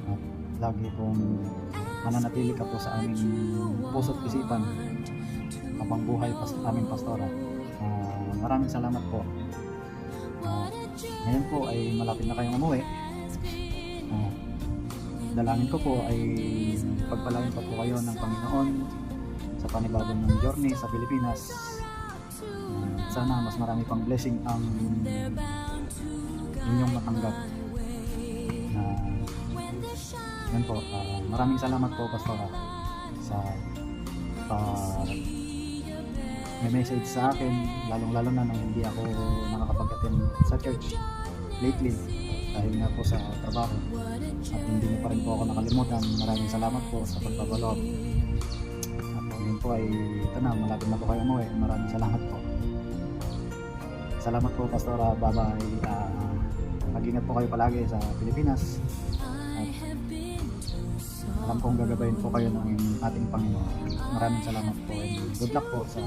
at lagi pong mananatili ka po sa aming puso't isipan habang buhay aming pastora. Maraming salamat po. Ngayon po ay malapit na kayong umuwi. Dalangin ko po ay pagpalain pa po kayo ng Panginoon sa panibagong ng journey sa Pilipinas. Sana mas marami pang blessing ang inyong matanggap. Yan po, maraming salamat po, Pastora, sa may message sa akin, lalong-lalo na nung hindi ako nakakapag-attend sa church lately dahil nga po sa trabaho, at hindi niyo pa rin po ako nakalimutan. Maraming salamat po sa pagpapaloob. At ngayon po ay ito na, malapit na po kayo umuwi. Maraming salamat po. Salamat po, Pastora. Bye-bye. Mag-ingat po kayo palagi sa Pilipinas. At alam kong gagabayin po kayo ng ating Panginoon. Maraming salamat po and good luck po sa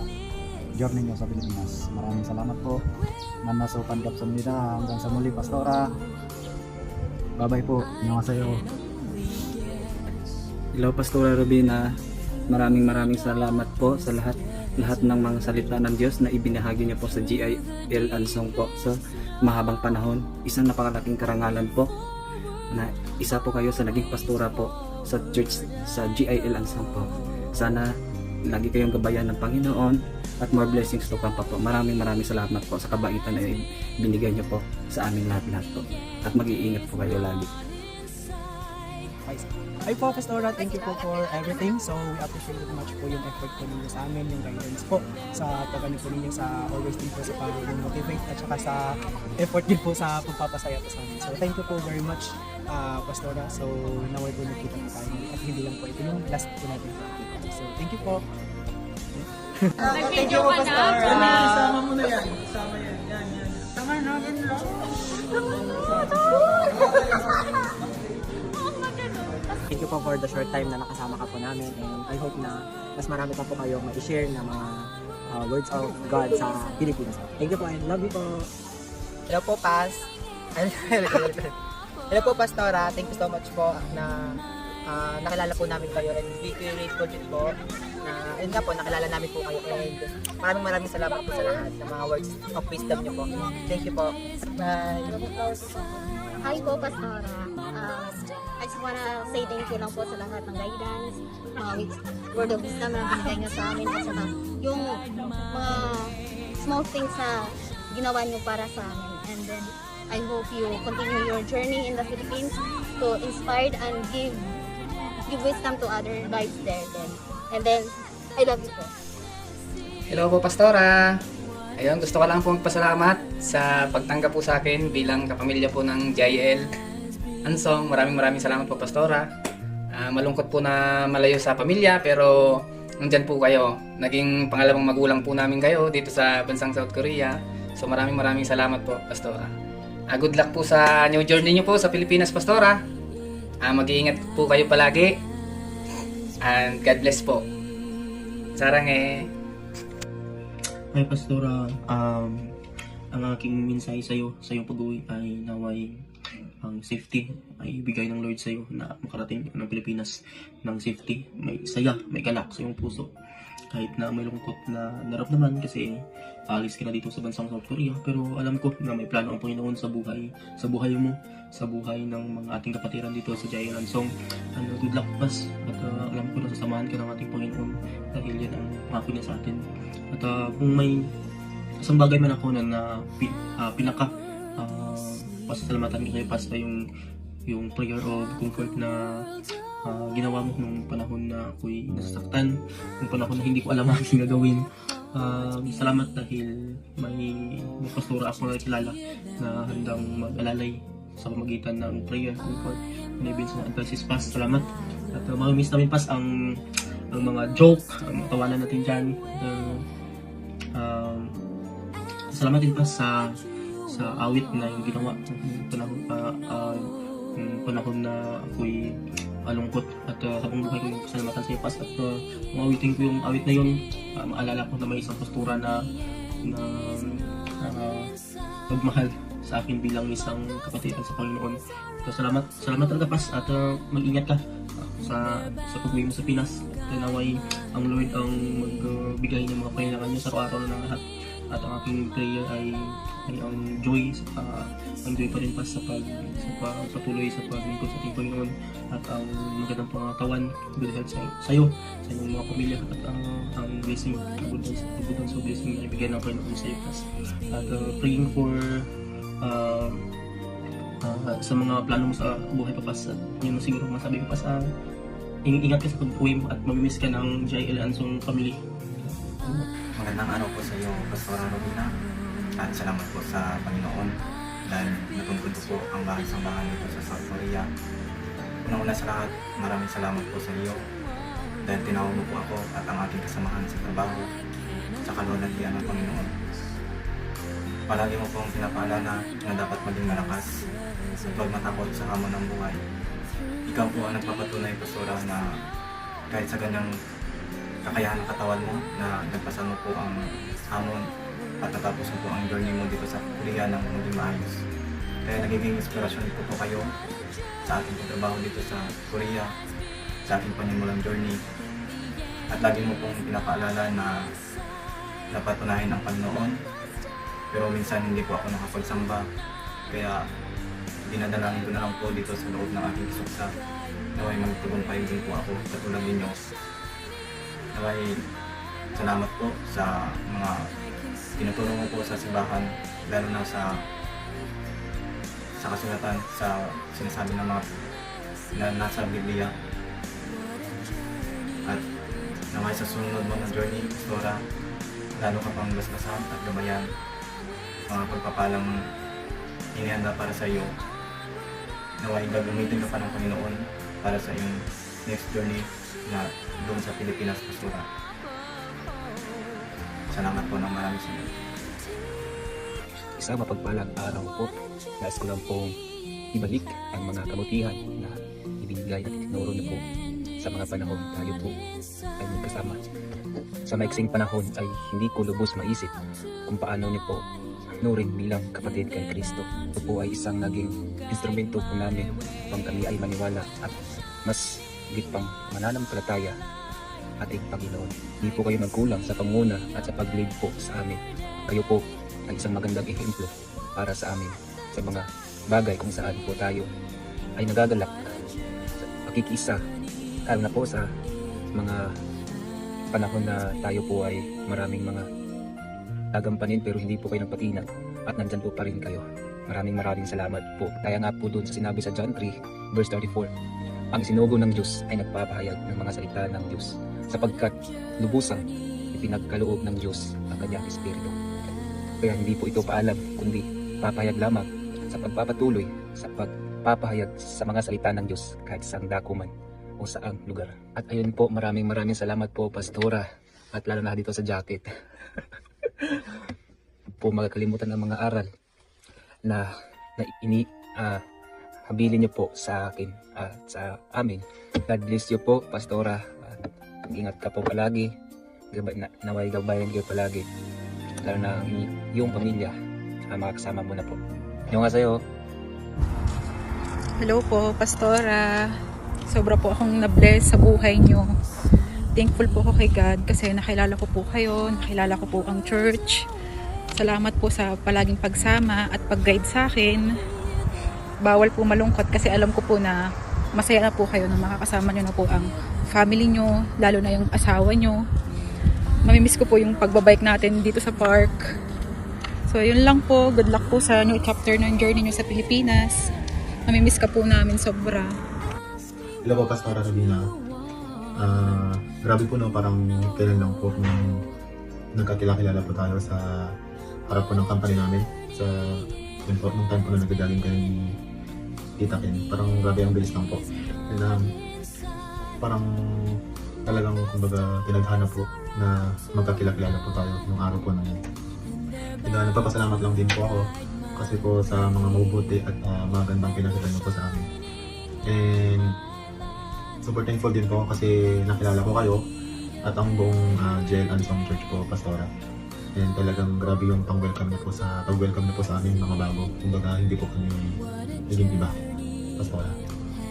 journey nyo sa Pilipinas. Maraming salamat po. Manasukan kapsamnida. Hanggang sa muli, Pastora. Bye-bye po. Annyeonghaseyo. Hello, Pastora Robina. Maraming salamat po sa lahat ng mga salita ng Diyos na ibinahagi niyo po sa GIL Ansong po sa mahabang panahon. Isang napakalaking karangalan po na isa po kayo sa naging pastora po sa church sa GIL Ansong po. Sana lagi kayong gabayan ng Panginoon at more blessings to come pa po. Maraming salamat po sa kabaitan na binigay niyo po sa amin lahat po. At mag-iingat po kayo lagi. Hi po, Pastora. Thank you po for everything. So, we appreciate much po yung effort po ninyo sa amin, yung guidance po sa pag-ano po ninyo sa always din po sa pag-motivate at saka sa effort din po sa pagpapasaya po sa amin. So, thank you po very much, Pastora. So, naway po nakita po tayo at hindi lang po ito yung last po natin po. So, thank you po. Thank you po, Pastora. Isama mo na yan. Isama yan. Yan. Tama na, yan lang. Thank you po for the short time na nakasama ka po namin, and I hope na mas marami pa po kayo ma-share na mga words of God sa Pilipinas. Thank you po and love you po. Hello po, Pas. Hello po, Pastora. Thank you so much po na nakilala po namin kayo, and we feel grateful din po na yun nga po, nakilala namin po kayo, and maraming salamat po sa lahat ng mga words of wisdom niyo po. Thank you po. Bye. Hi po, Pastora. I just wanna say thank you lang po sa lahat ng guidance, mga word of wisdom na binigay niyo sa amin, at saka yung mga small things na ginawa niyo para sa amin. And then, I hope you continue your journey in the Philippines to inspire and give wisdom to other lives there. And then, I love you po. Hello po, Pastora. Ayun, gusto ko lang po magpasalamat sa pagtanggap po sa akin bilang kapamilya po ng JIL Ansong. Maraming salamat po, Pastora. Malungkot po na malayo sa pamilya, pero nandyan po kayo. Naging pangalawang magulang po namin kayo dito sa bansang South Korea. So maraming salamat po, Pastora. Good luck po sa new journey niyo po sa Pilipinas, Pastora. Mag-iingat po kayo palagi. And God bless po. Sarang Hi, Pastora. Ang aking mensahe sa iyo, sa iyong pag-uwi ay naway ang safety ay ibigay ng Lord sa iyo, na makarating ng Pilipinas ng safety. May saya, may galak sa iyong puso. Kahit na may lungkot na naramdaman kasi alis ka na dito sa bansang South Korea, pero alam ko na may plano ang Panginoon sa buhay mo, sa buhay ng mga ating kapatiran dito sa JL Ansong. Good luck, Pas, at alam ko na sasamahan ka ng ating Panginoon dahil yan ang pangako niya sa atin. At kung may isang bagay man ako na pinaka pasasalamatan ko kay Pas, yung prayer of comfort na ginawa mo nung panahon na ako'y nasasaktan, nung panahon na hindi ko alam ang aking gagawin. Salamat dahil may pastora ako nakikilala na handang mag-alalay sa pamagitan ng prayer, comfort, and events na advices. Pas, salamat. At mamimiss namin, Pas, ang mga joke, ang mga tawanan natin dyan. Salamat din, Pas, sa awit na yung ginawa panahon na ako'y malungkot, at habang buhay ko yung pasalamatan sa iyo, Pas, at mawitin ko yung awit na yun. Maalala ko na may isang postura na pagmahal sa akin bilang isang kapatiran sa Panginoon. So, salamat talaga, Pas, at mag-ingat ka sa pag-uwi mo sa Pinas. Naway ang Lord ang magbigay ng mga kailangan niya sa araw-araw ng lahat. At ang aking prayer ay ang joy, ang joy pa rin, Pas, sa patuloy sa paglingkod sa ating Panginoon, at ang magandang pangatawan, good health sa iyo, sa iyong mga pamilya, at ang blessing, abundance of blessing na ibigay ng Panginoon sa iyo, Pas. At praying for sa mga plano mo sa buhay, pa, Pas. At yun na siguro masabi ko, Pas, ingat ka sa pag-uwi mo at mamimiss ka ng JL Ansong family. Magandang araw po sa iyo, Pastora Robina, at salamat po sa Panginoon dahil natungkol po ang bahay-sambahan dito sa South Korea. Unang-una sa lahat, maraming salamat po sa iyo dahil tinawag mo po ako at ang aking kasamahan sa trabaho sa kalwalhatian ng Panginoon. Palagi mo pong pinapaalala na dapat maging malakas at huwag matakot sa hamon ng buhay. Ikaw po ang nagpapatunay, Pastora, na kahit sa ganyang kakayahan ng katawan mo na nagpasan mo po ang hamon at natapos mo po ang journey mo dito sa Korea ng maging maayos. Kaya nagiging inspirasyon po kayo sa ating pagtrabaho dito sa Korea, sa ating panimulang journey. At lagi mo pong pinapaalala na napatunayan ang Panginoon, pero minsan hindi po ako nakapagsamba. Kaya dinadalangin ko na lang po dito sa loob ng aking kisuksa naway magtagumpay din po ako katulad ninyo. Naway salamat po sa mga tinutulong mo po sa simbahan, lalo na sa kasulatan, sa sinasabi ng mga na nasa Biblia. At naway sa sunod mo ng journey, Pastora, lalo ka pang basbasan at gabayan mga pagpapalang inihanda para sa iyo. Naway gagamitin ka pa ng Panginoon para sa iyong next journey na doon sa Pilipinas, Pastora. Salamat po ng marami sa inyo. Isang mapagpalang araw po. Nais ko lang pong ibalik ang mga kabutihan na ibinigay at itinuro niyo po sa mga panahon tayo po ay magkasama. Sa maiksing panahon ay hindi ko lubos maisip kung paano niyo po nurin bilang kapatid kay Kristo. Ito po ay isang naging instrumento po namin upang kami ay maniwala at mas higit pang mananampalataya ating Panginoon. Hindi po kayo nagkulang sa panguna at sa pag-lead po sa amin. Kayo po ay isang magandang ehemplo para sa amin sa mga bagay kung saan po tayo ay nagagalak sa pakikisa, lalo na po sa mga panahon na tayo po ay maraming mga gagampanin pero hindi po kayo nagpatinag at nandyan po pa rin kayo. Maraming salamat po. Kaya nga po doon sa sinabi sa John 3 verse 34, ang sinugo ng Diyos ay nagpapahayag ng mga salita ng Diyos sapagkat lubusang ipinagkaloob ng Diyos ang kanyang Espiritu. Kaya hindi po ito paalam kundi papahayag lamang sa pagpapatuloy sa pagpapahayag sa mga salita ng Diyos kahit saang dako man o saang lugar. At ayun po, maraming salamat po, Pastora, at lalo na dito sa jacket. Po magkakalimutan ang mga aral na habilin niyo po sa akin at sa amin. God bless you po, Pastora. Ingat ka po palagi. Naway gabayan kayo palagi. Lalo na ang iyong pamilya. Mga kasama mo na po. Yung nga sa'yo. Hello po, Pastora. Sobra po akong na-bless sa buhay nyo. Thankful po ako kay God kasi nakilala ko po kayo, nakilala ko po ang church. Salamat po sa palaging pagsama at pag-guide sa akin. Bawal po malungkot kasi alam ko po na masaya na po kayo na makakasama nyo na po ang family nyo, lalo na yung asawa nyo. Mamimiss ko po yung pagbabike natin dito sa park. So yun lang po, good luck po sa new chapter ng journey nyo sa Pilipinas. Mamimiss ka po namin sobra. Hello po, Pastora Robina. Grabe po no, parang kailan lang po nung nagkakilala po tayo sa harap po ng company namin. Sa nung time po na nagagaling kayo ni Tita Ken. Parang grabe ang bilis lang po. And parang talagang kumbaga tinadhana po na magkakilala po tayo yung araw po na yun. And nagpapasalamat lang din po ako kasi po sa mga mabubuti at magandang pinakita niyo po sa amin. And super thankful din po kasi nakilala ko kayo at ang buong JL Ansong Church po, Pastora. And talagang grabe yung pag-welcome niyo po sa amin mga bago. Kumbaga hindi po kami naging iba, Pastora.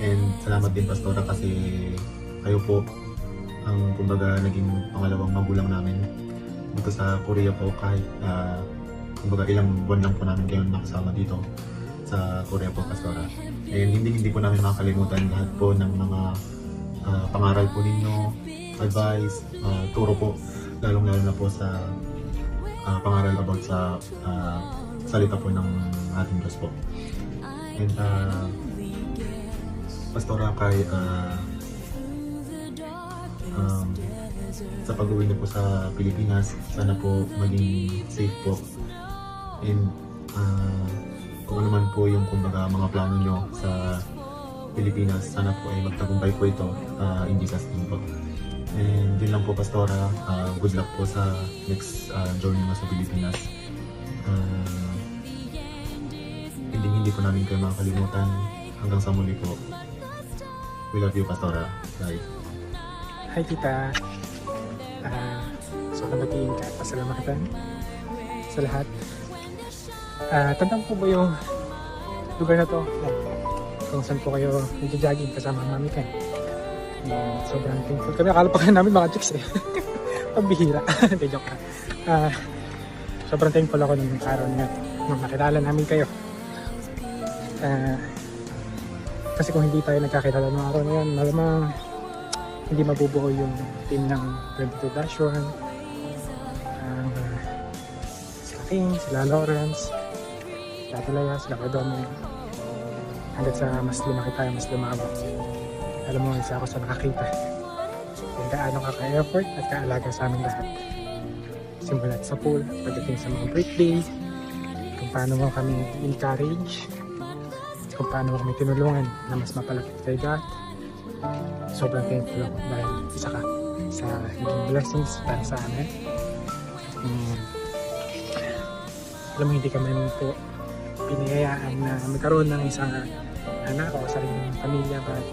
And salamat din, Pastora, kasi kayo po ang kumbaga naging pangalawang magulang namin dito sa Korea po kahit kumbaga ilang buwan lang po namin kayo nakasama dito sa Korea po, Pastora. And hindi po namin makakalimutan lahat po ng mga pangaral po ninyo, advice, turo po, lalong-lalo na po sa pangaral about sa salita po ng ating Diyos po. And Pastora, kay sa pag-uwi niyo po sa Pilipinas, sana po maging safe po. And kung ano man po yung kumbaga mga plano nyo sa Pilipinas, sana po ay magtagumpay po ito in Jesus' name po. And yun lang po, Pastora, good luck po sa next journey mo sa Pilipinas. Hindi po namin kayo makakalimutan. Hanggang sa muli po. We love you, Pastora. Bye. Hi, Tita. So, nabagin ka. Pasalamatan sa lahat. Tandaan po ba yung lugar na to? Kung saan po kayo nag-jogging kasama ang mami ka. Sobrang thankful kami. Akala pa kayo namin mga chicks eh. Pambihira. Hindi, joke ka. Sobrang thankful ako ng araw niya. Nung nakilala namin kayo. Kasi kung hindi tayo nagkakilala ng araw na yun, malamang hindi mabubuo yung team ng 22-1. Sila King, sila Lawrence, sila Tulaya, sila Kadomo. Hanggang sa mas lumaki tayo, mas lumabot. Alam mo, isa ako sa nakakita kung gaano ka ka-effort at kaalaga sa aming lahat. Simulat sa pool, pagdating sa mga birthday, kung paano mo kami encourage, kung paano mo kami tinulungan na mas mapalapit kay God. Sobrang thankful ako dahil isa ka sa naging blessings para sa amin. Alam mo, hindi ka man po pinayayaan na magkaroon ng isang anak o sariling pamilya, but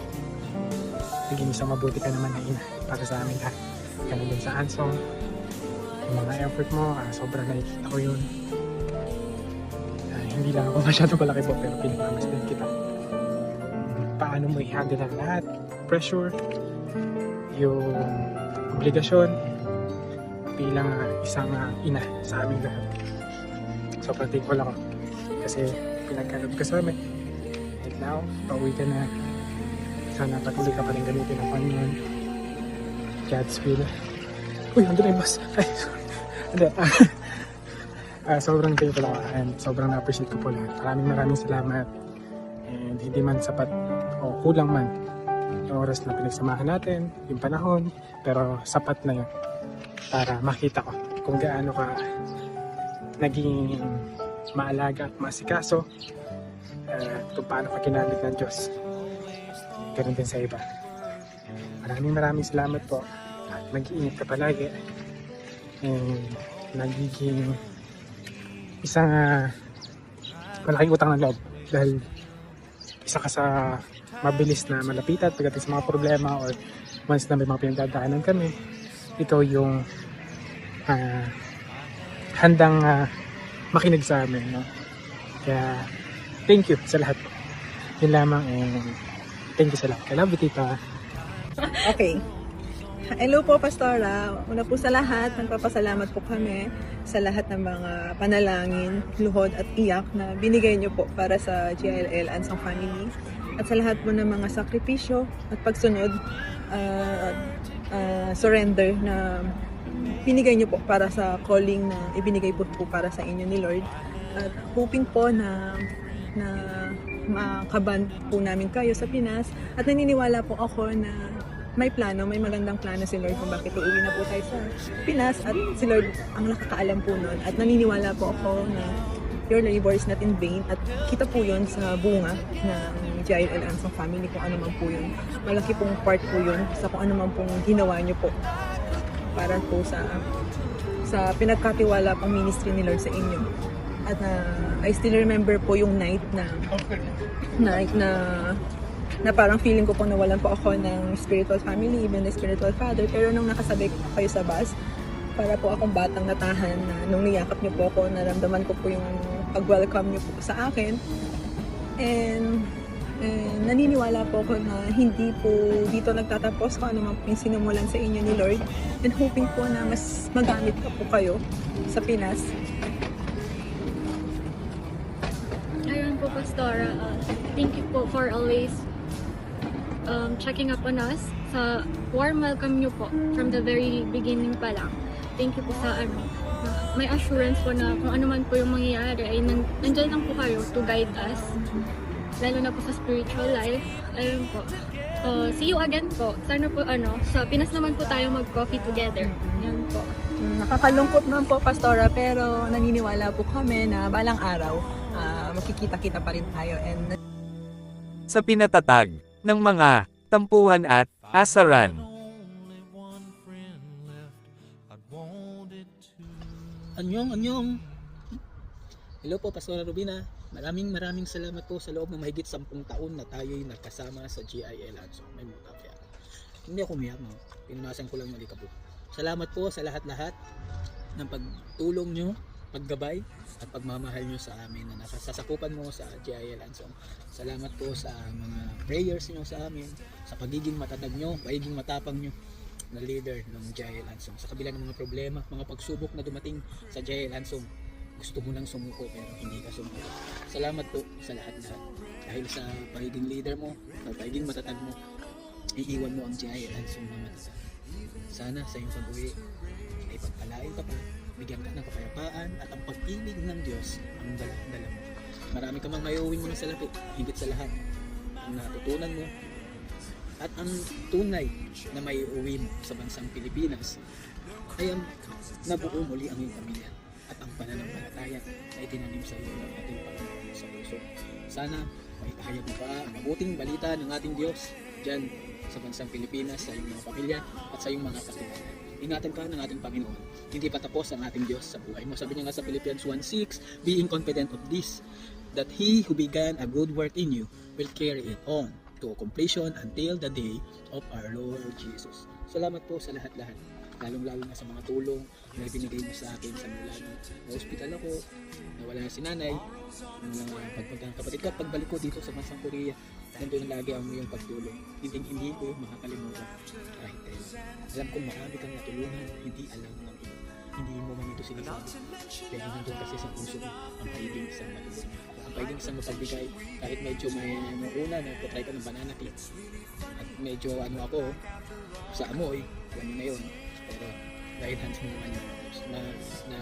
naging isang mabuti ka naman na ina para sa amin lahat. Ganun din sa Ansong, yung mga effort mo, sobrang nakikita ko yun. Hindi lang ako masyado malaki po, pero pinakamas din kita. Paano mo i-handle ang lahat, pressure, yung obligasyon bilang isang ina sa aming lahat. Sobrang thankful ako kasi pinagkaloob ka sa amin. And now, pauwi ka na. Sana patuloy ka pa rin gamitin ang Panginoon. God's will. Uy, andun na yung bus. Ay, sorry. Hindi. Sobrang thankful ako and sobrang na-appreciate ko po lahat. Maraming salamat. And hindi man sapat o kulang man yung oras na pinagsamahan natin, yung panahon, pero sapat na yun para makita ko kung gaano ka naging maalaga at masikaso kung paano ka ginamit ng Diyos. Ganun din sa iba. Maraming salamat po at mag-iingat ka palagi and nagiging isang malaking utang ng loob dahil isa ka sa mabilis na malapitan pagdating sa mga problema or once na may mga pinagdadaanan kami, ikaw yung handang makinig sa amin, no? Kaya thank you sa lahat. Yun lamang, and thank you sa lahat. I love you, tita. Okay. Hello po, Pastora. Una po sa lahat, nagpapasalamat po kami sa lahat ng mga panalangin, luhod at iyak na binigay niyo po para sa GIL Ansong Family. At sa lahat po ng mga sakripisyo at pagsunod, surrender na binigay niyo po para sa calling na ibinigay po para sa inyo ni Lord. At hoping po na makaband po namin kayo sa Pinas. At naniniwala po ako na may plano, may magandang plano si Lord kung bakit uuwi na po tayo sa Pinas. At si Lord ang nakakaalam po nun. At naniniwala po ako na your labor is not in vain. At kita po yun sa bunga ng GIL Ansong Family, kung ano man po yun. Malaki pong part po yun sa kung ano man pong ginawa nyo po para po sa pinagkatiwala pong ministry ni Lord sa inyo. At I still remember po yung night na parang feeling ko po nawalan po ako ng spiritual family, even the spiritual father. Pero nung nakasabay ko kayo sa bus, para po akong batang natahan na nung niyakap niyo po ako, naramdaman ko po yung pag-welcome niyo po sa akin. And naniniwala po ako na hindi po dito nagtatapos kung ano man po yung sinimulan sa inyo ni Lord. And hoping po na mas magamit ka po kayo sa Pinas. Ayun po, Pastora. Thank you po for always checking up on us. Sa warm welcome nyo po from the very beginning pa lang. Thank you po sa may assurance po na kung ano man po yung mangyayari ay nandyan lang po kayo to guide us. Lalo na po sa spiritual life. Ayun po. See you again po. Sana po sa Pinas naman po tayo mag-coffee together. Ayun po. Nakakalungkot naman po, Pastora, pero naniniwala po kami na balang araw makikita-kita pa rin tayo. And Sa pinatatag ng mga tampuhan at asaran. Anyong. Hello po, Pastora Rubina. Maraming salamat po sa loob ng mahigit 10 taon na tayo'y nagkasama sa GIL Ansong. May mga kaya. Hindi ako umiyak, no? Pinunasan ko lang yung likabok. Salamat po sa lahat-lahat ng pagtulong nyo, paggabay, at pagmamahal nyo sa amin na nakasasakupan mo sa GIL Ansong. Salamat po sa mga prayers nyo sa amin, sa pagiging matatag nyo, pagiging matapang nyo na leader ng GIL Ansong. Sa kabila ng mga problema, mga pagsubok na dumating sa GIL Ansong, gusto mo lang sumuko pero hindi ka sumuko. Salamat po sa lahat-lahat. Dahil sa pagiging leader mo, sa pagiging matatag mo, iiwan mo ang GIL Ansong na matatag. Sana sa iyong pag-uwi ay pagpalain ka pa, bigyan ka ng kapayapaan at ang pag-ibig ng Diyos ang dala mo. Marami ka mang mayuwing mga salapi, higit sa lahat ang natutunan mo at ang tunay na may uwi mo sa bansang Pilipinas ay ang nabuo muli ang iyong pamilya at ang pananampalataya na itinanim sa iyo ng ating Panginoon sa puso. Sana maipahayag mo pa ang mabuting balita ng ating Diyos dyan sa bansang Pilipinas, sa iyong mga pamilya at sa iyong mga kakilala. Ingatan ka ng ating Panginoon. Hindi pa tapos ang ating Diyos sa buhay mo. Sabi niya nga sa Philippians 1:6, being confident of this, that He who began a good work in you will carry it on to completion until the day of our Lord Jesus. Salamat po sa lahat-lahat. Lalong-lalo na sa mga tulong na binigay mo sa akin sa mula na hospital ako, nawala si nanay, kapatid ko, pagbalik ko dito sa bansang Korea, nandun lagi ang iyong pagtulong. Hindi ko makakalimutan kahit alam kong marami kang natulungan, hindi alam ng iyo. Hindi mo man ito sinasabi. Pero nandun kasi sa puso mo ang pagiging isang matulungan. Ang pagiging isang mapagbigay, kahit medyo may una na patry ko ng banana cake. At medyo ako, sa amoy, ano na yun. Pero dahil hands mo naman yung na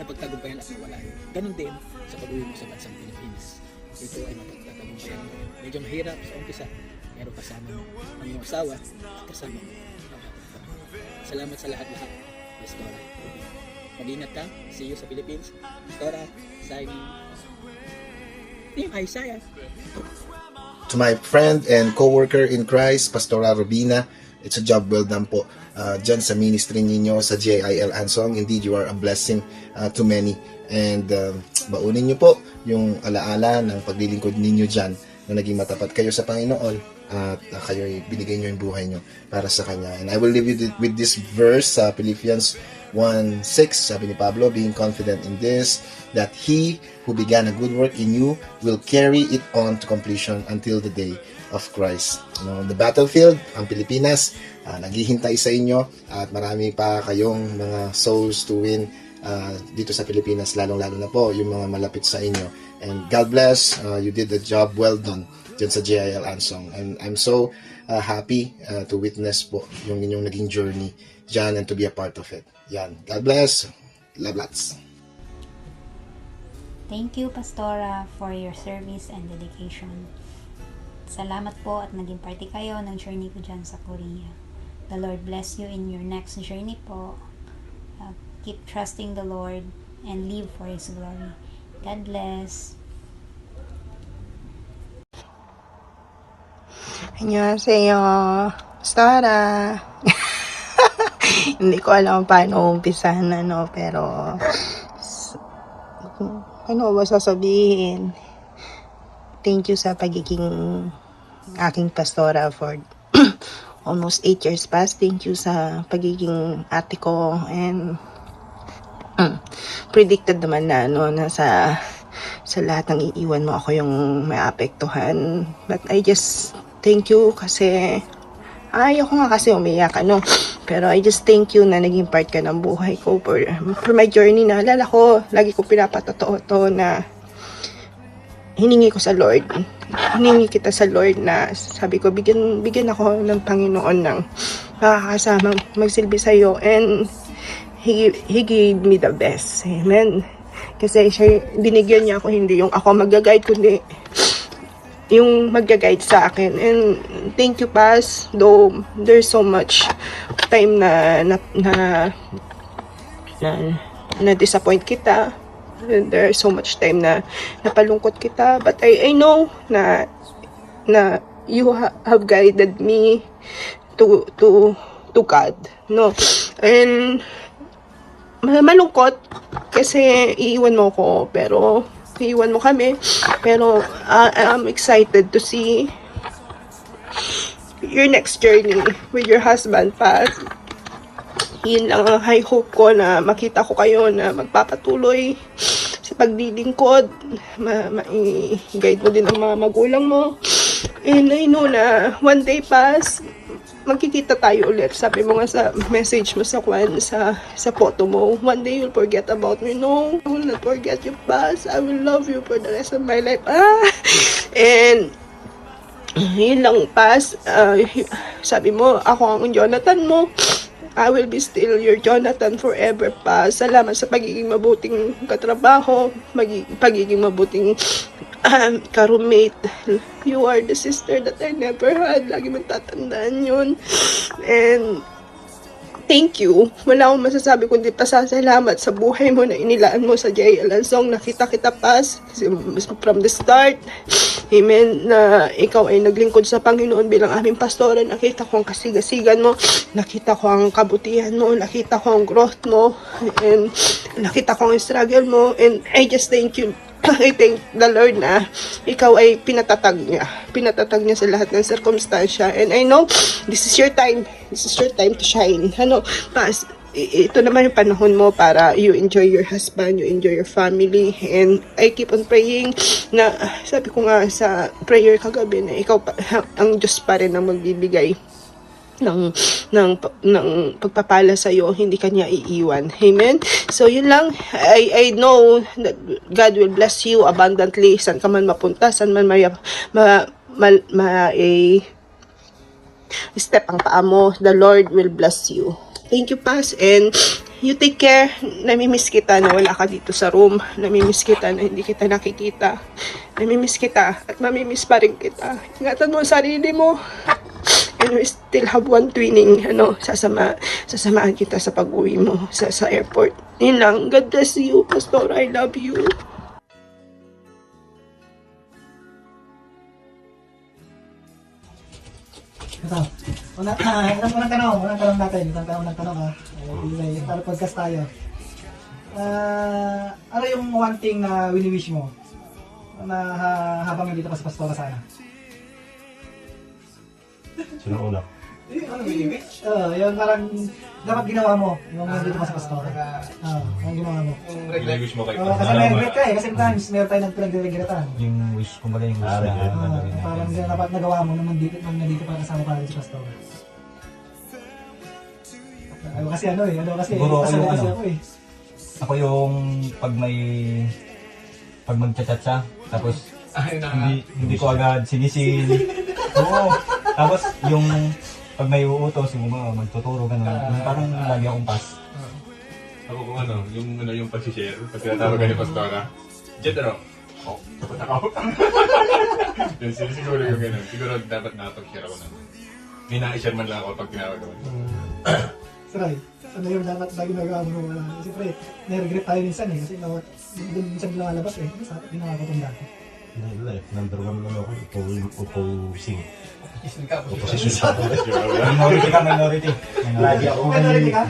napagtagumpayan at nawala yun. Ganun din sa pag-uwi mo sa bansang Pilipinas. Ito ay mapagtatagumpayan mo. Medyo mahirap sa umpisa, pero kasama mo ang iyong asawa at kasama mo. Salamat sa lahat-lahat, Pastora. Mag-ingat ka. See you sa Philippines. Pastora, signing. Team Isaiah. To my friend and co-worker in Christ, Pastora Rubina, it's a job well done po. Dyan sa ministry ninyo sa GIL Ansong. Indeed, you are a blessing to many. And baunin nyo po yung alaala ng paglilingkod ninyo dyan na naging matapat kayo sa Panginoon at kayo binigay nyo yung buhay nyo para sa Kanya. And I will leave you with this verse sa Philippians 1:6, sabi ni Pablo, being confident in this, that he who began a good work in you will carry it on to completion until the day of Christ. The battlefield, ang Pilipinas, naghihintay sa inyo at marami pa kayong mga souls to win dito sa Pilipinas, lalong-lalo na po yung mga malapit sa inyo. And God bless, you did the job well done dyan sa JIL Ansong. And I'm so happy to witness po yung inyong naging journey dyan and to be a part of it. Yan. God bless. Love lots. Thank you, Pastora, for your service and dedication. Salamat po at naging party kayo ng journey ko dyan sa Korea. The Lord bless you in your next journey po. Keep trusting the Lord and live for His glory. God bless. Annyeonghaseyo, Pastora. Hindi ko alam paano umpisahan pero ano ba sasabihin? Thank you sa pagiging aking pastora for almost 8 years past. Thank you sa pagiging ate ko, and predicted naman na sa lahat ng iiwan mo ako yung maapektuhan. But I just thank you kasi ayoko nga kasi umiyak pero I just thank you na naging part ka ng buhay ko for my journey. Naalala ko, lagi ko pinapatotoo to na hiningi ko sa Lord. Hiningi kita sa Lord na sabi ko, bigyan ako ng Panginoon ng makakasamang magsilbi sa'yo, and He gave me the best. Amen. Kasi siya, binigyan niya ako, hindi yung ako mag-guide, kundi yung mag-guide sa akin. And thank you, Pas. Though there's so much time na disappoint kita. And there's so much time na napalungkot kita. But I know na you have guided me to God. No? And malungkot kasi iiwan mo ko, pero iiwan mo kami, pero I'm excited to see your next journey with your husband, Pat. Yun lang ang high hope ko, na makita ko kayo na magpapatuloy sa paglilingkod, ma-guide mo din ang mga magulang mo, and I know na one day, Pas, magkikita tayo ulit. Sabi mo nga sa message mo sa photo mo, one day you'll forget about me. No, I will not forget you, Pas. I will love you for the rest of my life. And yun lang, Pas. Sabi mo, ako ang Jonathan mo. I will be still your Jonathan forever, Pas. Salamat sa pagiging mabuting katrabaho, pagiging mabuting ka-roommate. You are the sister that I never had. Lagi mong tatandaan yun. And thank you. Wala akong masasabi kundi pasasalamat sa buhay mo na inilaan mo sa JIL Ansong. Nakita kita, Pas, from the start. Amen. Na ikaw ay naglingkod sa Panginoon bilang aming pastora. Nakita ko ang kasigasigan mo. Nakita ko ang kabutihan mo. Nakita ko ang growth mo. And nakita ko ang struggle mo. And I just thank you. I thank the Lord na ikaw ay pinatatag niya. Pinatatag niya sa lahat ng circumstansya. And I know, this is your time. This is your time to shine. Pas, ito naman yung panahon mo para you enjoy your husband, you enjoy your family. And I keep on praying na, sabi ko nga sa prayer kagabi, na ikaw ang Diyos pa rin ang magbibigay ng pagpapala sa iyo, hindi kanya iiwan. Amen. So yun lang, I know that God will bless you abundantly, saan ka man mapunta, saan man step ang paa mo, the Lord will bless you. Thank you, Pas, and you take care. Namimiss kita na wala ka dito sa room. Namimiss kita na hindi kita nakikita. Namimiss kita at mamimiss pa rin kita. Ingatan mo ang sarili mo. And we still have one twinning, sasamaan kita sa pag-uwi mo sa airport. Yun lang. God bless you, Pastor. I love you. Ito. Unang tanong natin. Unang tanong ha. Para podcast tayo. Ano yung one thing na wini-wish mo na habang nandito ka sa pastora sana? Sino una? Yung parang dapat ginawa mo. Yung nandito ka sa pastora. Yung ginawa mo. Yung wish mo kay Kasi may regret ka eh. Kasi sometimes meron tayo nagpinag-regratan. Yung wish, kumbaga yung wish na Parang dapat nagawa mo naman dito para kasama pa rin si pastora. Kasi siguro ako yung kasi ako eh. Ako yung pag magchat-chat siya, tapos hindi ko agad sinisin. Oo. Tapos yung pag may uutos, yung magtuturo gano'n, yung parang lagi akong pass. Ako kung yung pag-share, pag tinatawag ka ni Pastora, Jet ano? Oh, dapat ako. Yun, siguro yung gano'n. Siguro dapat nakapag-share ako naman. May na-share man lang ako pag tinawag ako. Saray, ano yung dapat lagi nagawa mo wala. Siyempre, na-regret tayo minsan eh. Kasi doon minsan lumalabas eh. Kasi dapat ginawa ko itong dati. Life, number one naman ako, opposing. Opposition sa Minority ka, minority. Lagi ako Minority ka?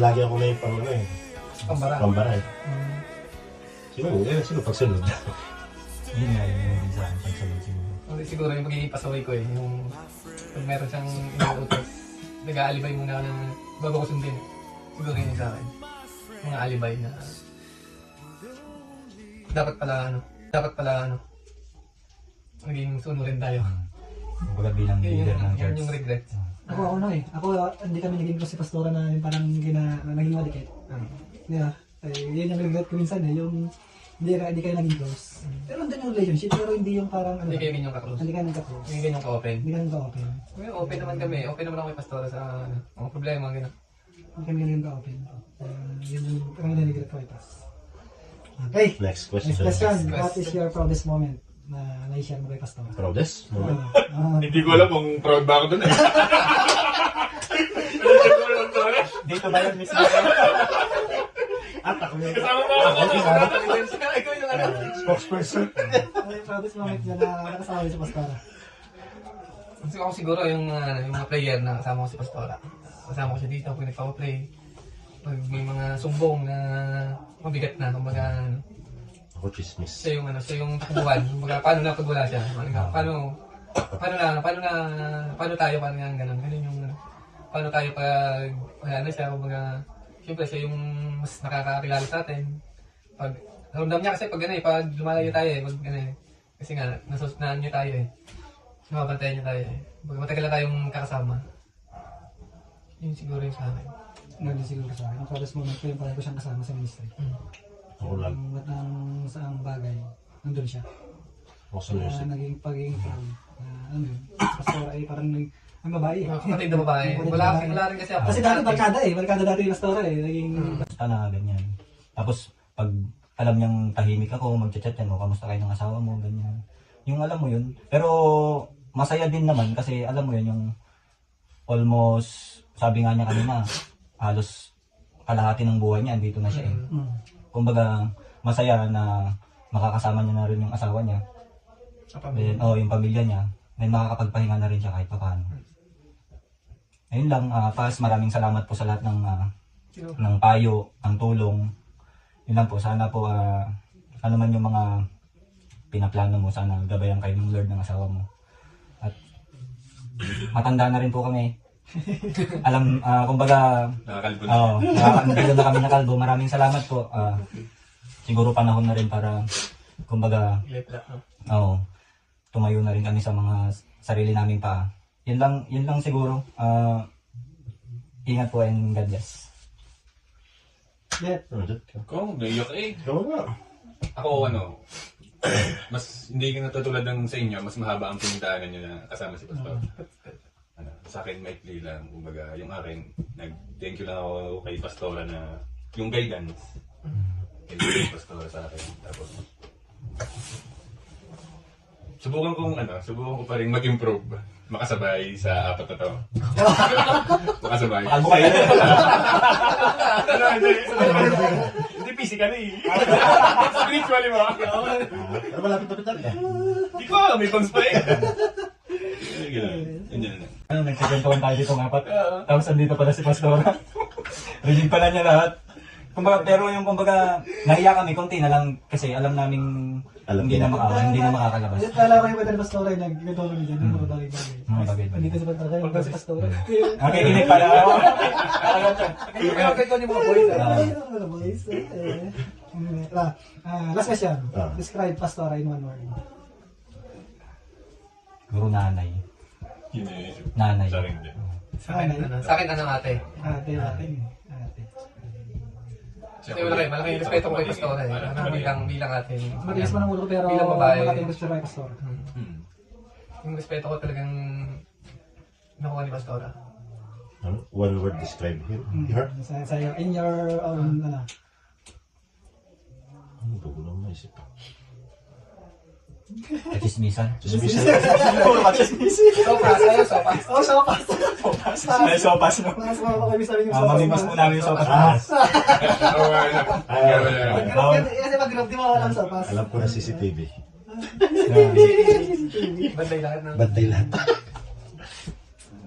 lagi ako may pambara eh. Sino pagsunod? Yun nga yung sa akin, pagsunod siguro. Siguro yung magiging pasaway ko eh, yung pag meron siyang inuutos, nag-aalibay muna ako ng bago ko sundin. Siguro yun sa akin. Mga alibay na dapat pala maging sunurin tayo. Kumbaga bilang leader ng church. Yun yung regret. Ako hindi kami naging close si pastora na yung parang naging malikit. Di ba? Yun yung regret ko minsan eh, yung hindi kayo naging close. Pero nandun yung relationship, pero hindi yung parang Hindi kayo ganyan ka-close. Hindi kayo nagka-close. Hindi ganyan ka-open. Hindi kayo nagka-open. Well, open naman kami. Open naman ako kay Pastora sa mga problema, gano'n. Hindi kami ganyan ka-open. Yun yung regret ko ito. Okay. Next question. What is your proudest moment na na-share mo kay Pastora? Proudest moment? Hindi ko alam kung proud ba ako dun eh. Dito ba yan mismo? At ako yung kasama ba ako? Ikaw yung ano? Spokesperson. Ano yung proudest moment na nakasama si Pastora? Kasi ako siguro yung mga player na kasama ko si Pastora. Kasama ko siya dito pag nagpa-play. Pag may mga sumbong na mabigat na, kumbaga Ako chismis. siya yung takbuhan. Kumbaga paano na pag wala siya? Paano tayo ganun. Ganun yung paano tayo pag wala na siya, kumbaga siyempre siya yung mas nakakakilala sa atin. Pag ramdam niya kasi pag lumalayo tayo kasi nga nasusnahan niya tayo nababantayan niya tayo Pag matagal na tayong kakasama. Yun siguro yung sa akin. Nandun siguro sa akin. Ang proudest moment ko yung parang ko siyang kasama sa ministry. Ako lang. Saang bagay, nandun siya. Ako sa music. Naging pagiging proud. Pastora ay parang ang babae. Kapatid na babae. Wala rin kasi ako. Kasi dati barkada dati yung pastora eh. Naging Basta na ganyan. Tapos pag alam niyang tahimik ako, magchat-chat yan, kamusta kayo ng asawa mo, ganyan. Yung alam mo yun. Pero masaya din naman kasi alam mo yun, yung almost, sabi nga niya kanina, halos kalahati ng buhay niya, andito na siya eh. Kumbaga, masaya na makakasama niya na rin yung asawa niya. Then, yung pamilya niya. Then makakapagpahinga na rin siya kahit paano. Ayun lang, Paz, maraming salamat po sa lahat ng payo, ng tulong. Yun lang po, sana po, ano man yung mga pinaplano mo, sana gabayan kayo ng Lord ng asawa mo. At matanda na rin po kami. Alam, kumbaga, nakakalbo na kami nakalbo. Maraming salamat po. Siguro panahon na rin para, kumbaga, tumayo na rin kami sa mga sarili naming paa. Yun lang siguro. Ingat po and God bless. Kung naiyak eh. Ako mas hindi ka natutulad ng sa inyo, mas mahaba ang pinuntahanan nyo na kasama si Pastor. Sa akin maikli lang, kumbaga yung akin, nag-thank you lang ako kay Pastora na yung guidance. Kay Pastora sa akin. Tapos subukan ko pa rin mag-improve. Makasabay sa apat na to. Makasabay. Albo kayo. Hindi physical eh. Spiritually mo. Pero malapit-lapit lang eh. Hindi ko, may bangs pa eh. Nagkikwentuhan tayo dito ng apat. Tapos andito pala si Pastora. Reading pala niya lahat. Kumbaga, pero yung kumbaga, nahiya kami konti na lang kasi alam naming Alam hindi ko na makakalabas. Kala ko yung pwede na Pastora yung nagkatulong niya, yung mga bagay-bagay. Mga bagay-bagay. Hindi kasi talaga yung kasi Pastora. Okay, kinig pala ako. Okay, ko yung mga boys. Mga boys. Last question. Describe Pastora in one word. Guru nanay. Yun yun. Nanay. Sa akin din. Sa akin ano ate? Ate. Kasi malaking respeto ko kay Pastora bilang ate. Matigas mo ng ulo pero bilang babae. malaking gusto kay Pastora. Yung respeto ko talagang nakuha ni Pastora. One word describe him. Her? Sa'yo, in your own, Ano ba? Wala mo isip. Chismisan. Chismisan. Sopas. Ayaw sopas. Oh, sopas. Ay, sopas no. Mas makakabis namin yung sopas. Mamimiss mo namin yung sopas. Kasi mag-group, di mo alam sopas. Alam ko na CCTV. Bantay lahat.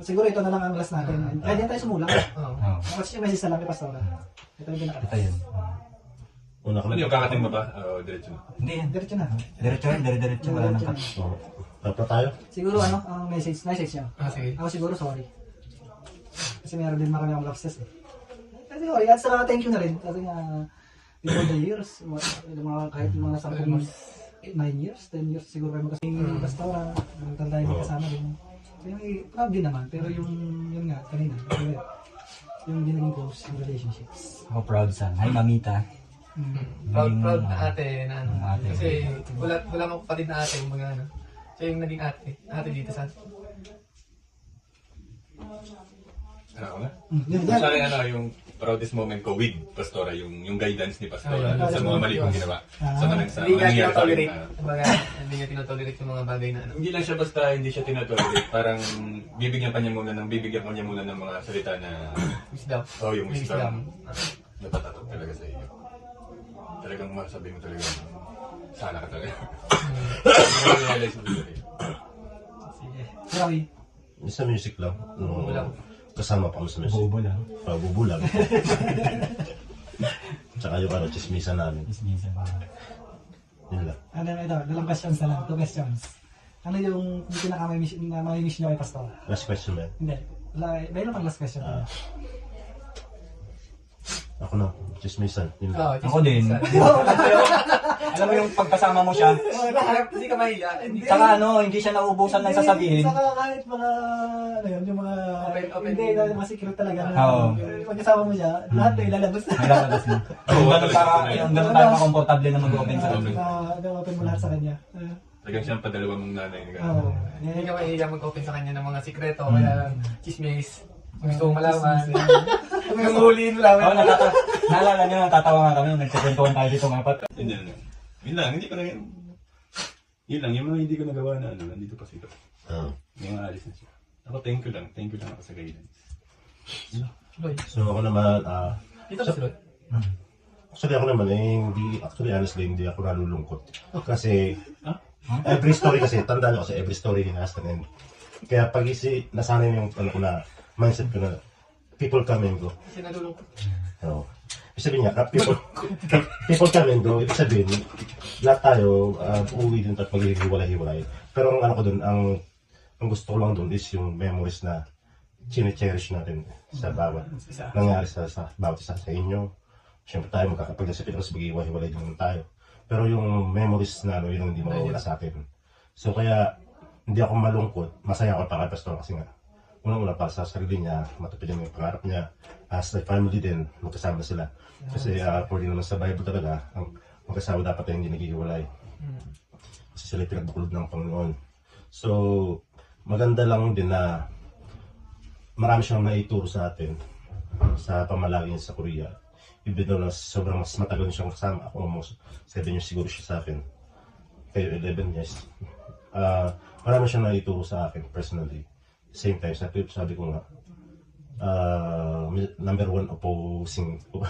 Siguro ito na lang ang last natin. Kaya din tayo sumulang. Kasi yung message na lang kay Pastora. Ito yung pinakita. Ito yun. Una ka Ano yung kakating mo ba? O, diretso na? Hindi yan. Diretso na. Diretso. Wala nang cut. Tapos tayo? Siguro ang message niya. Sige. Ako siguro sorry. Kasi meron din kami akong lapses eh. Kasi sorry, at saka thank you na rin. Kasi nga, before the years, kahit yung mga 9 years, 10 years siguro kayo magkasing Pastora, tayo magkasama din. So yung proud din naman, pero yun nga, kanina, yung ginaging close yung relationships. Ako proud son. Hi, mamita. Proud na ate na ano. Ate. Kasi wala akong kapatid na ate, mga ano. Siya yung naging ate dito sa atin. Ako na? Sa akin yung proudest moment ko with Pastora, yung guidance ni Pastora sa mga mali kong ginawa. Sa Hindi niya tinotolerate. Hindi niya tinotolerate yung mga bagay na ano. Hindi lang siya basta hindi siya tinotolerate. Parang bibigyan pa niya muna ng mga salita na wisdom. Oh, yung wisdom. Natatatak talaga sa iyo. Talagang masabi mo talaga, sana ka talaga. Realize mo talaga. Sige. Sorry. Sa music lang. Kasama pa kami sa music. Bubulang. Bubulang. Tsaka yung chismisan namin. Yun lang. Ito, dalang questions na lang. 2 questions. Ano yung pinaka-miss nyo kay Pastora? Last question ba? Hindi. Mayroon pang last question. Ako na, chismisan. Ako din. Alam mo yung pagkasama mo siya. Hindi ka mahiya. Saka hindi siya nauubusan ng sasabihin. Saka kahit mga, yung mga, hindi, mga secret talaga. Oo. Pagkasama mo siya, lahat na ilalabas na. Ilalabas na. Yung ganun tayo makomportable na mag-open sa kanya. Open mo lahat sa kanya. Talagang siyang padalawa mong nanay. Hindi ka mahiya mag-open sa kanya ng mga sikreto, kaya chismis. Gusto kong malaman. Yung huliin mo lang. Naalala niyo, natatawa nga kami nung nagkikwentuhan tayo dito ng apat. Yun lang, hindi ko na yun. Yun lang, yung mga hindi ko nagawa na nandito pa sila. Yung mga alis na siya. Ako, thank you lang ako sa guidance. So ako naman, Dito ba sila? Actually ako naman honestly, hindi ako nalulungkot. Kasi, every story kasi, tandaan ko kasi every story has an end. Kaya pag nasanay yung mindset ko na people come and go. Kasi nalulungkot. Oo. Ibig sabihin niya, people come and go, ibig sabihin, lahat tayo, uuwi din at maghihiwalay-hiwalay. Pero ang ko dun, ang gusto ko lang dun is yung memories na chine-cherish natin sa bawat nangyari sa bawat isa sa inyo. Siyempre tayo magkakapag-nasipit kasi maghihiwalay din tayo. Pero yung memories na yun ang hindi mawawala sa atin. So kaya, hindi ako malungkot, masaya ako para kay Pastor kasi nga, unang-una para sa sarili niya, matupid yung pangarap niya, as a family din, magkasama sila. Kasi according naman sa Bible talaga, ang magkasama dapat ay hindi naghihiwalay. Kasi sila pinagbakulod ng Panginoon. So, maganda lang din na marami siyang naituro sa atin sa pamalagin sa Korea. Even though na sobrang mas matagal siyang kasama, ako almost 7 years siguro siya sa akin. Kayo 11 years. Marami siyang naituro sa akin personally. Same time, sabi ko nga, number 1 opposing ko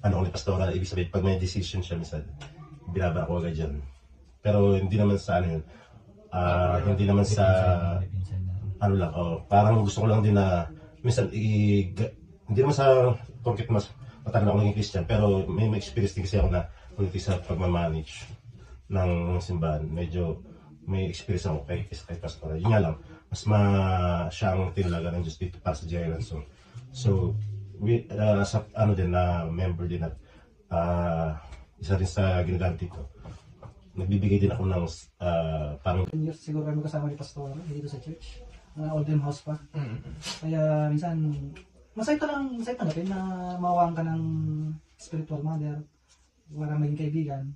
ni Pastora, ibig sabihin, pag may decision siya, minsan, binaba ako agad dyan. Pero hindi naman sa hindi naman sa, parang gusto ko lang din na, minsan, hindi naman sa, porket mas matagal ako naging Christian, pero may experience din kasi ako na, sa pagmamanage ng simbahan. Medyo may experience ako kay Pastora. Yun nga lang, mas siya ang tinalaga ng Diyos dito para sa JL Ansong. So, we, sa ano din na member din at isa rin sa ginagamit dito. Nagbibigay din ako ng parang... Siguro kami kasama ni Pastora dito sa church. Old time house pa. Kaya minsan, masaya tanggapin na mawawang ka ng spiritual mother, para maging kaibigan.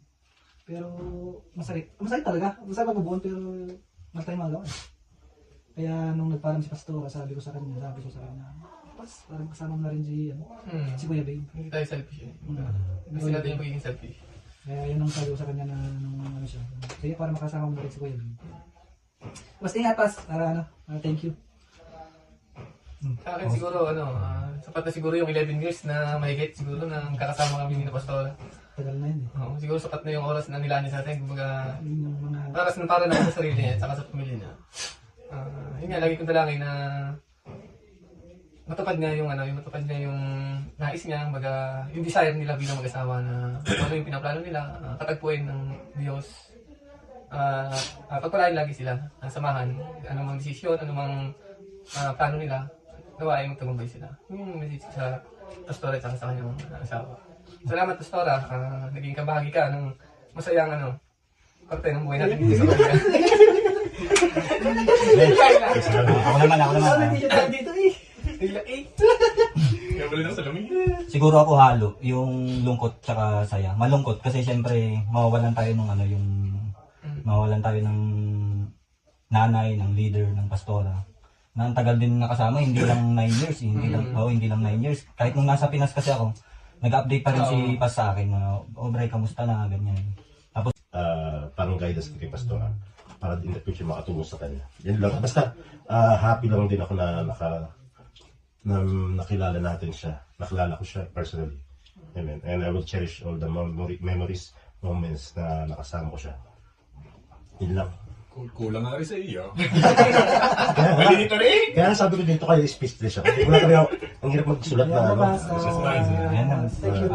Pero masakit talaga. Masaya magbubuon pero mas tayo magawa. Kaya nung nagparam si Pastora, sabi ko sa kanya, parang kasama mo na rin si Kuya Babe. Hindi tayo selfish eh. Kasi natin yung pagiging selfish. Kaya yun ang sabi ko sa kanya na nung ano siya. Kaya para makasama mo na rin si Kuya Babe. Basta ingat, Pas. Thank you. Sa akin siguro, sapat na siguro yung 11 years na mahigit siguro na kakasama kami ni Pastora. Tagal na yun eh. Oo, siguro sapat na yung oras na nila niya sa atin. Kumbaga, para na sa sarili niya at saka sa pamilya niya. Yun nga, lagi kong dalangin na matupad nga yung nais niya, kumbaga, yung desire nila bilang mag-asawa na ano yung pinaplano nila, katagpuin ng Diyos. Pagpalain lagi sila, samahan, anumang desisyon, anumang plano nila, nawa ay magtagumpay sila. Yung message sa Pastora at sa kanyang asawa. Salamat Pastora, naging kabahagi ka ng masayang parte ng buhay natin dito sa Korea. Ako naman. Siguro ako halo, yung lungkot tsaka saya. Malungkot kasi siyempre mawawalan tayo ng nanay, ng leader, ng pastora. Na ang tagal din nakasama, hindi lang 9 years, hindi lang 9 years. Kahit nung nasa Pinas kasi ako, nag-update pa rin si Pas sa akin na, Bray, kamusta na, ganyan. Tapos parang guidance kay Pastora para in the future makatulong sa kanya. Yan lang. Basta happy lang din ako na nakilala natin siya. Nakilala ko siya personally. Amen. And I will cherish all the memories, moments na nakasama ko siya. Yun lang. Kulang nga rin sa iyo. Kaya sabi ko dito kayo, speechless ako. Wala kami ako, ang hirap magsulat na ano.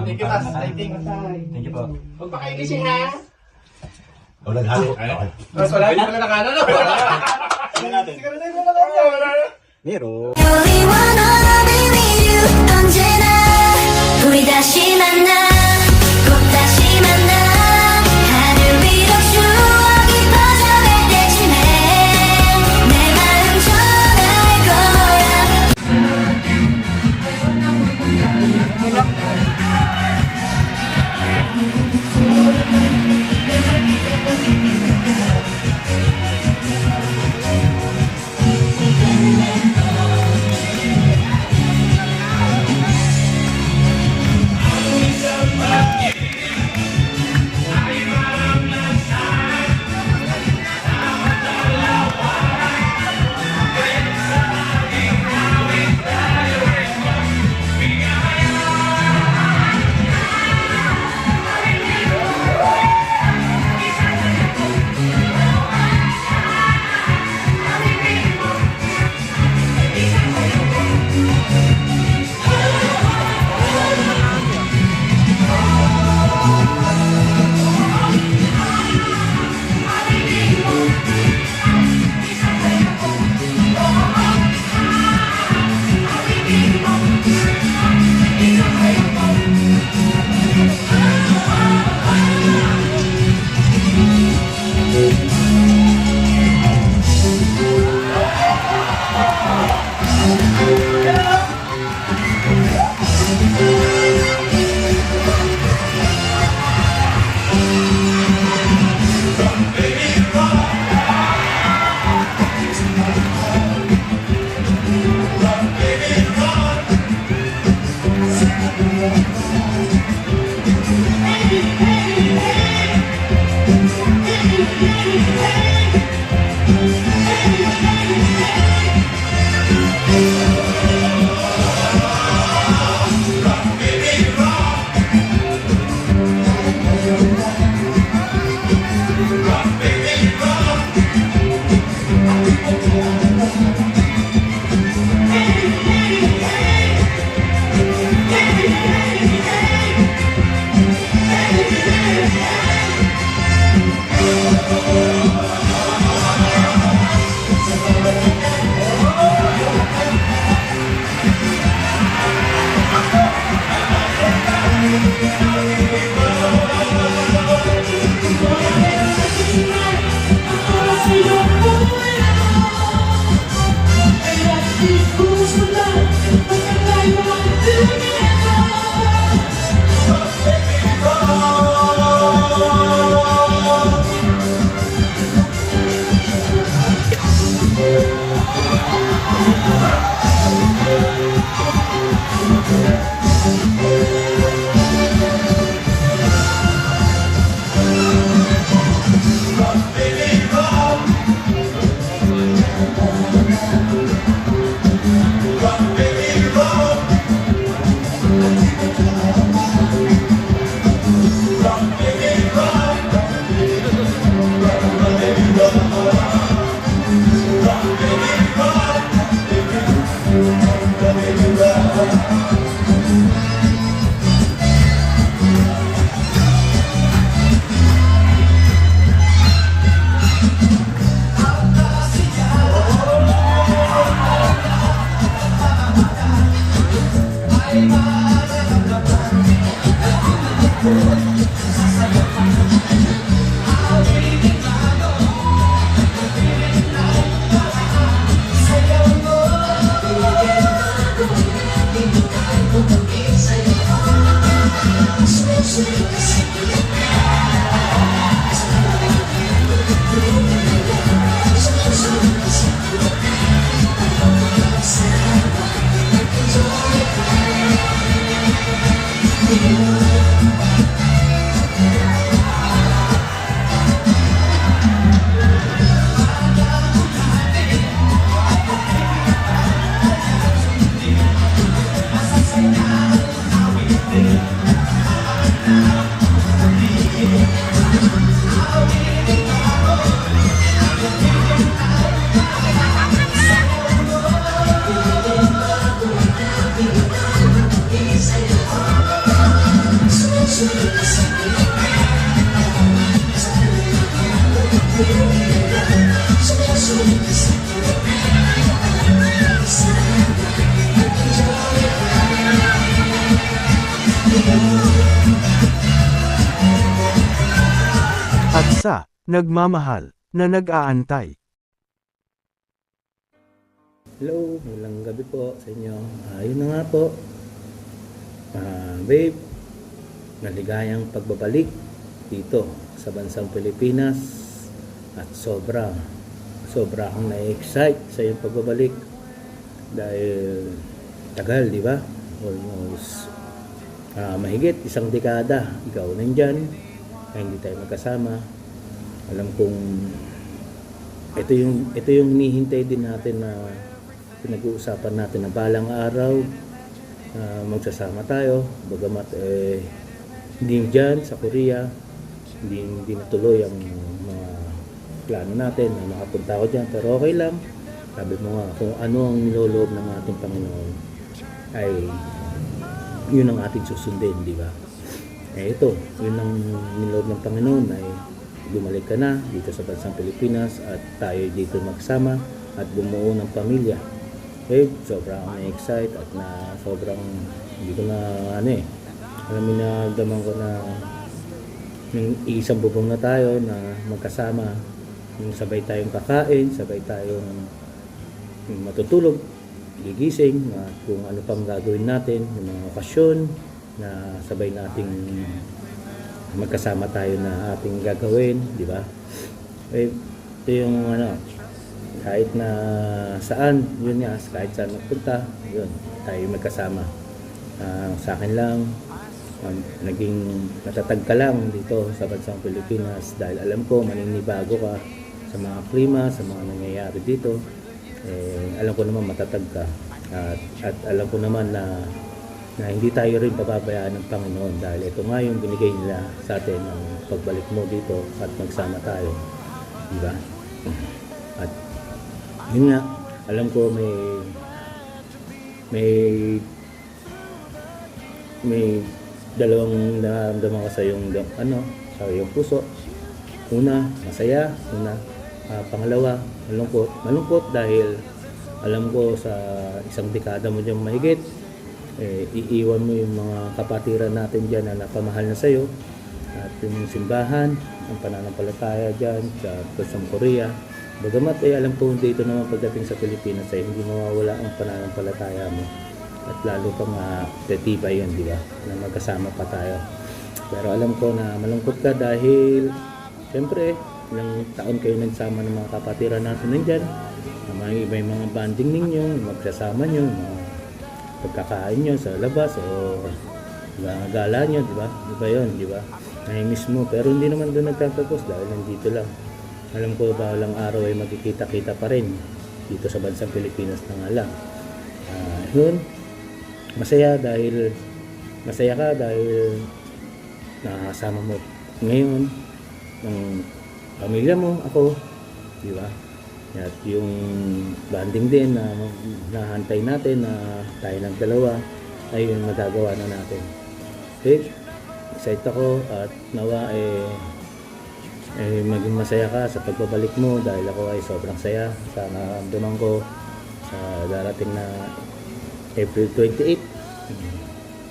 Thank you, Tas. Thank you po. Huwag makailising ha. O naghalo. Okay. Mas wala yung mga nakano, no? Siguro tayo mo na Meron. 우리 다시 만나 꼭 다시 만나 하늘 위로 추억이 퍼져갈 때쯤에 내 마음 전할 거야 At sa nagmamahal na nag-aantay. Hello, magandang gabi po sa inyo. Yun na nga po. Babe, maligayang pagbabalik dito sa bansang Pilipinas at sobra akong na-excite sa iyong pagbabalik dahil tagal, di ba? Almost mahigit isang dekada ikaw nandyan, ay hindi tayo magkasama. Alam kong ito yung hinihintay din natin na pinag-uusapan natin na balang araw magsasama tayo, bagamat hindi dyan sa Korea hindi natuloy ang mga plano natin na makapunta ako dyan, pero okay lang. Sabi mo nga, kung ano ang niloloob ng ating Panginoon ay yun ang ating susundin, di ba? Ito, yun ang niloob ng Panginoon ay bumalik ka na dito sa bansang Pilipinas at tayo dito magsama at bumuo ng pamilya. Sobrang na-excite at na sobrang hindi ko na alam mo na daman ko na yung isang bubong na tayo na magkasama, yung sabay tayong kakain, sabay tayong matutulog, gigising, at kung ano pang gagawin natin, yung mga okasyon na sabay nating magkasama tayo na ating gagawin, di ba? Ito yung kahit na saan, yun nga, kahit saan magpunta, yun, tayo magkasama. Sa akin lang, naging natatag ka lang dito sa bansang Pilipinas dahil alam ko maninibago ka sa mga klima, sa mga nangyayari dito. Alam ko naman matatag ka at alam ko naman na hindi tayo rin pababayaan ng Panginoon dahil ito nga yung binigay nila sa atin ang pagbalik mo dito at magsama tayo, di ba? At yun nga, alam ko may dalawang nararamdaman ka sa iyong puso. Una, masaya. Pangalawa, malungkot dahil alam ko sa isang dekada mo dyan mahigit, iiwan mo yung mga kapatiran natin dyan na napamahal na sa'yo at yung simbahan, ang pananampalataya dyan sa bansang Korea. Bagamat alam ko dito naman pagdating sa Pilipinas ay hindi mawawala ang pananampalataya mo at lalo pang titibay yun, di ba? Na magkasama pa tayo. Pero alam ko na malungkot ka dahil siyempre ilang taon kayo nagsama ng mga kapatiran natin nandyan, na may mga banding ninyo, magsasama nyo, pagkakain nyo sa labas o gala nyo, di ba? Di ba yun, di ba? Nai-miss mo, pero hindi naman doon nagtatapos dahil nandito lang. Alam ko balang araw ay magkikita-kita pa rin dito sa bansang Pilipinas na nga lang. Yun, masaya ka dahil nakakasama mo ngayon ng pamilya mo, ako, di ba? At yung banding din na nahantay natin na tayo ng dalawa ay yung magagawa na natin. Okay? Excited ako at nawa maging masaya ka sa pagbabalik mo dahil ako ay sobrang saya sa nararamdaman ko sa darating na April 28.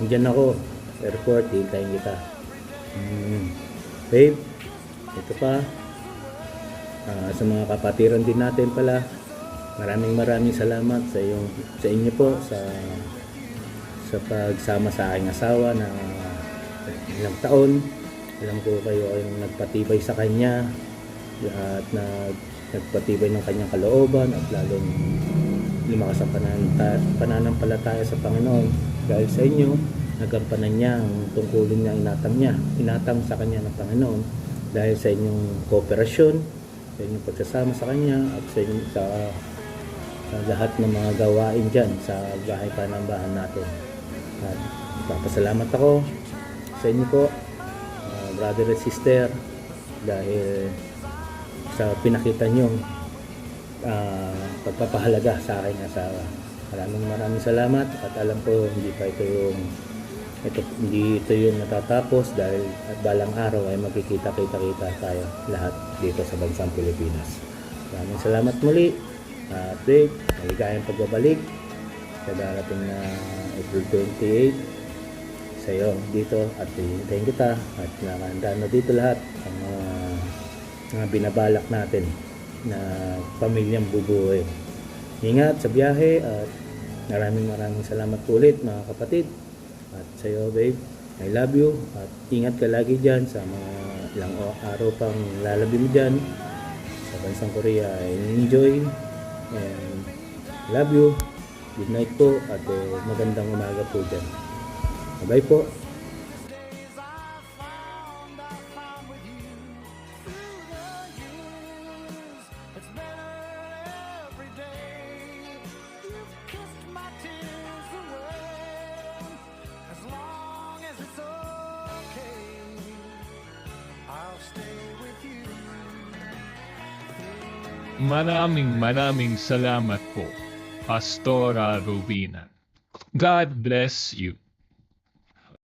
Nandiyan ako, airport, hintayin kita. Babe, ito pa. Sa mga kapatiran din natin pala, maraming salamat sa inyo po sa pagsama sa aking asawa na ilang taon. Alam ko kayo ay nagpatibay sa kanya at nagpatibay ng kanyang kalooban at lalong lumakas ang pananampalataya sa Panginoon. Dahil sa inyo, nagampanan niya ang tungkulin niya inatang sa kanya ng Panginoon dahil sa inyong kooperasyon, sa inyong pagsasama sa kanya at sa lahat ng mga gawain dyan sa bahay panambahan natin. At papasalamat ako sa inyo po, brother and sister, dahil sa pinakita niyong pagpapahalaga sa aking asawa. Maraming salamat at alam ko hindi ito yung natatapos dahil at balang araw ay magkikita-kita tayo lahat dito sa bansang Pilipinas. Maraming salamat muli at babe, maligayang pagbabalik sa darating na April 28 sa iyo dito at hintayin kita at nakahanda na dito lahat ang mga binabalak natin na pamilyang bubuhay. Ingat sa biyahe at maraming salamat ulit mga kapatid. At sa iyo babe, I love you at ingat ka lagi dyan sa mga ilang araw pang lalabi mo dyan sa bansang Korea. Enjoy and love you. Good night po at magandang umaga po dyan. Bye po. Maraming salamat po, Pastora Rubina. God bless you.